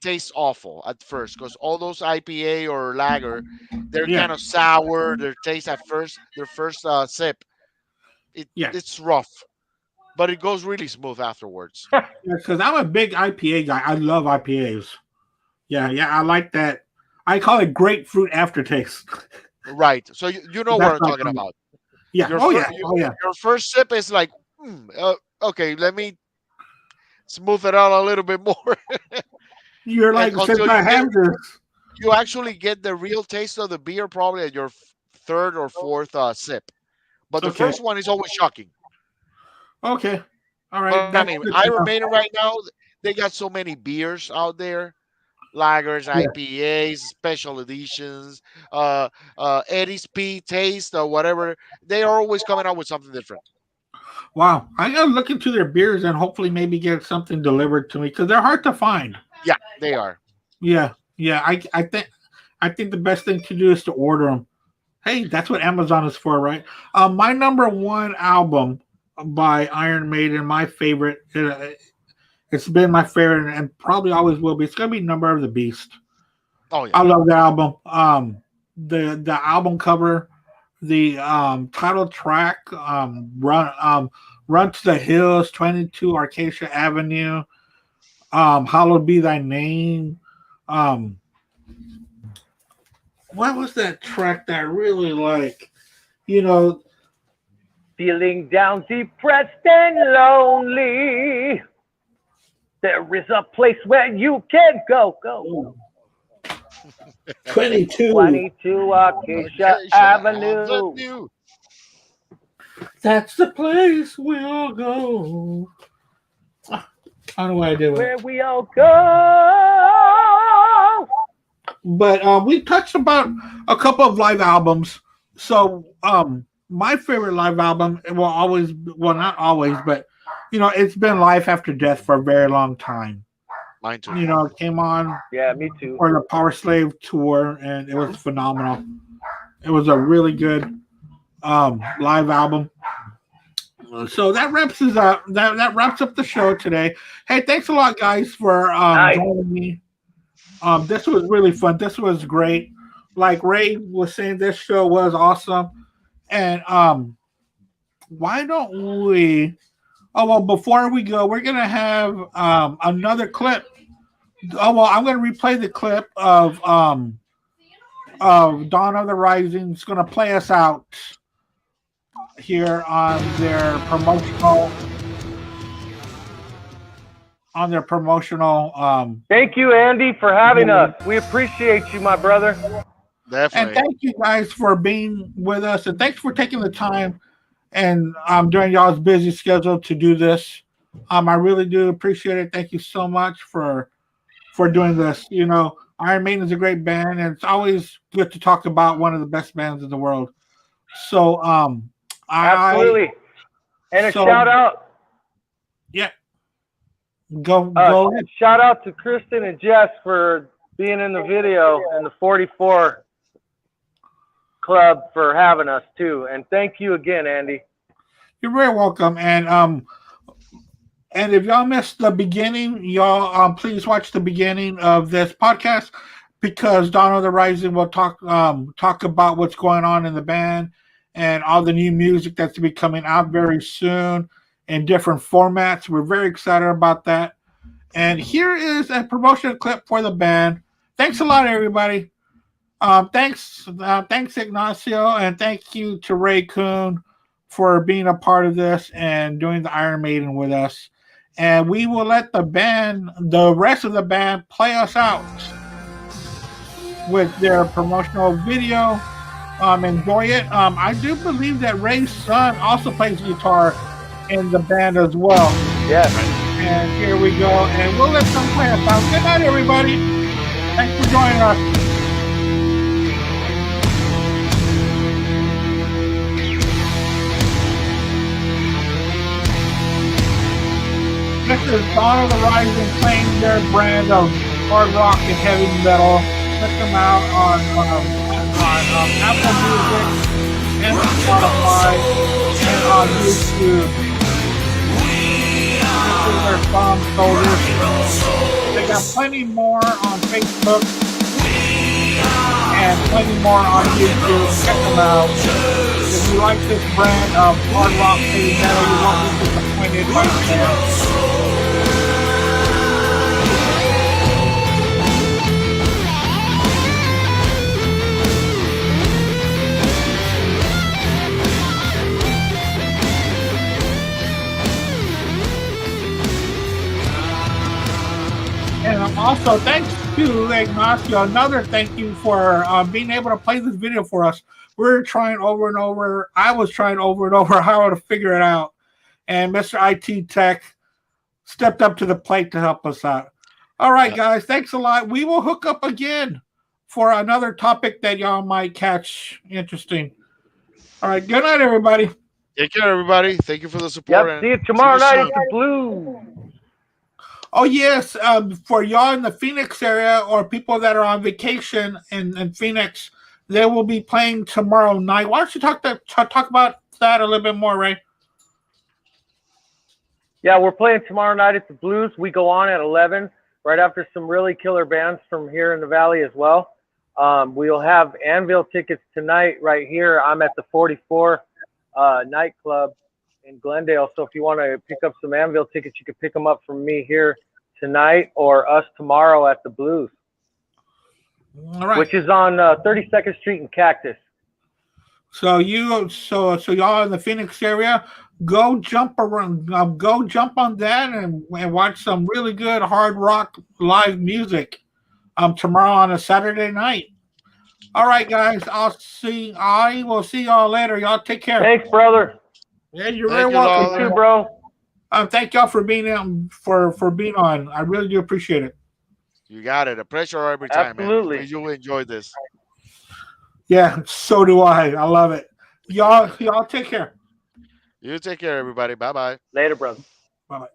Speaker 2: tastes awful at first because all those IPA or lager, they're
Speaker 1: Yeah.
Speaker 2: kind of sour. Their taste at first, their first sip,
Speaker 1: Yeah.
Speaker 2: it's rough, but it goes really smooth afterwards.
Speaker 1: Because I'm a big IPA guy. I love IPAs. Yeah. Yeah. I like that. I call it grapefruit aftertaste.
Speaker 2: Right. So you know what
Speaker 1: That's
Speaker 2: I'm
Speaker 1: my
Speaker 2: talking
Speaker 1: favorite.
Speaker 2: about.
Speaker 1: Yeah.
Speaker 2: Your
Speaker 1: Oh,
Speaker 2: fir-
Speaker 1: yeah.
Speaker 2: your,
Speaker 1: Oh, yeah.
Speaker 2: your first sip is like, okay, let me smooth it out a little bit more.
Speaker 1: You're
Speaker 2: And
Speaker 1: like, since
Speaker 2: until
Speaker 1: I have this.
Speaker 2: you actually get the real taste of the beer probably at your third or fourth sip. But the
Speaker 1: Okay.
Speaker 2: first one is always shocking.
Speaker 1: Okay. All right.
Speaker 2: But I
Speaker 1: That's
Speaker 2: mean,
Speaker 1: good to
Speaker 2: Iron
Speaker 1: know.
Speaker 2: Maiden right now, they got so many beers out there. Lagers,
Speaker 1: Yeah.
Speaker 2: IPAs, special editions, Eddie's P taste or whatever. They are always coming out with something different.
Speaker 1: Wow. I gotta look into their beers and hopefully maybe get something delivered to me because they're hard to find.
Speaker 2: Yeah, they are.
Speaker 1: Yeah. Yeah. I think the best thing to do is to order them. Hey, that's what Amazon is for, right? My number one album by Iron Maiden, my favorite. It's been my favorite and probably always will be. It's gonna be Number of the Beast.
Speaker 2: Oh yeah.
Speaker 1: I love the album. The album cover, the title track, Run to the Hills, 22 Acacia Avenue, Hallowed Be Thy Name. What was that track that I really like? You know,
Speaker 3: Feeling down, depressed, and lonely. There is a place where you can go.
Speaker 1: 22.
Speaker 3: 22 Acacia Avenue.
Speaker 1: That's the place we'll go. I don't know what I did with it.
Speaker 3: Where we all go.
Speaker 1: But we touched about a couple of live albums. So my favorite live album will always, well, not always, but it's been Life After Death for a very long time.
Speaker 2: Mine too.
Speaker 1: It came on
Speaker 3: Yeah, me too.
Speaker 1: for the Power Slave tour, and it was phenomenal. It was a really good live album. So that wraps us up. That wraps up the show today. Hey, thanks a lot, guys, for joining me. This was really fun. This was great. Like Ray was saying, this show was awesome. And why don't we? Oh well, before we go, we're gonna have another clip. Oh well, I'm gonna replay the clip of Dawn of the Rising. It's gonna play us out here on their promotional.
Speaker 3: Thank you, Andy, for having us. We appreciate you, my brother.
Speaker 2: Definitely.
Speaker 1: thank you guys for being with us, and thanks for taking the time and during y'all's busy schedule to do this. I really do appreciate it. Thank you so much for doing this. You know, Iron Maiden is a great band, and it's always good to talk about one of the best bands in the world. So,
Speaker 3: Absolutely. And a
Speaker 1: so-
Speaker 3: shout out.
Speaker 1: yeah, go ahead.
Speaker 3: Shout out to Kristen and Jess for being in the video and the 44 Club for having us too. And thank you again, Andy.
Speaker 1: You're very welcome. And if y'all missed the beginning, y'all please watch the beginning of this podcast because Dawn of the Rising will talk about what's going on in the band and all the new music that's to be coming out very soon in different formats. We're very excited about that. And here is a promotional clip for the band. Thanks a lot, everybody. Thanks Ignacio, and thank you to Ray Kuhn for being a part of this and doing the Iron Maiden with us. And we will let the rest of the band, play us out with their promotional video. Enjoy it. I do believe that Ray's son also plays guitar in the band as well.
Speaker 3: Yes.
Speaker 1: And here we go. And we'll let them play us out. Good night, everybody. Thanks for joining us. This is Dawn of the Rising playing their brand of hard rock and heavy metal. Check them out on Apple Music and Spotify and on YouTube. This is their song Soldiers. They got plenty more on Facebook and plenty more on YouTube. Check them out. If you like this brand of hard rock heavy metal, you won't be disappointed by the And also, thanks to Ignacio. Another thank you for being able to play this video for us. We're trying over and over. I was trying over and over how to figure it out. And Mr. IT Tech stepped up to the plate to help us out. All right, guys. Thanks a lot. We will hook up again for another topic that y'all might catch interesting. All right. Good night, everybody.
Speaker 2: Take care, everybody. Thank you for the support.
Speaker 3: Yep. See you tomorrow night at the Blues.
Speaker 1: Oh, yes. For y'all in the Phoenix area or people that are on vacation in Phoenix, they will be playing tomorrow night. Why don't you talk about that a little bit more, Ray?
Speaker 3: Yeah, we're playing tomorrow night at the Blues. We go on at 11, right after some really killer bands from here in the Valley as well. We'll have Anvil tickets tonight right here. I'm at the 44 nightclub in Glendale. So if you want to pick up some Anvil tickets, you can pick them up from me here tonight or us tomorrow at the Blues.
Speaker 1: All right.
Speaker 3: Which is on 32nd Street in Cactus.
Speaker 1: So y'all in the Phoenix area, go jump on that and watch some really good hard rock live music tomorrow on a Saturday night. All right, guys. I will see y'all later. Y'all take care.
Speaker 3: Thanks, brother.
Speaker 1: Yeah, you're
Speaker 2: Thank
Speaker 1: very
Speaker 2: you,
Speaker 1: welcome.
Speaker 2: Lawler.
Speaker 3: You too, bro.
Speaker 1: Thank y'all for being for being on. I really do appreciate it.
Speaker 2: You got it. A pleasure every time,
Speaker 3: Absolutely.
Speaker 2: man. You will enjoy this.
Speaker 1: Yeah, so do I. I love it. Y'all take care.
Speaker 2: You take care, everybody. Bye-bye.
Speaker 3: Later, brother.
Speaker 1: Bye bye.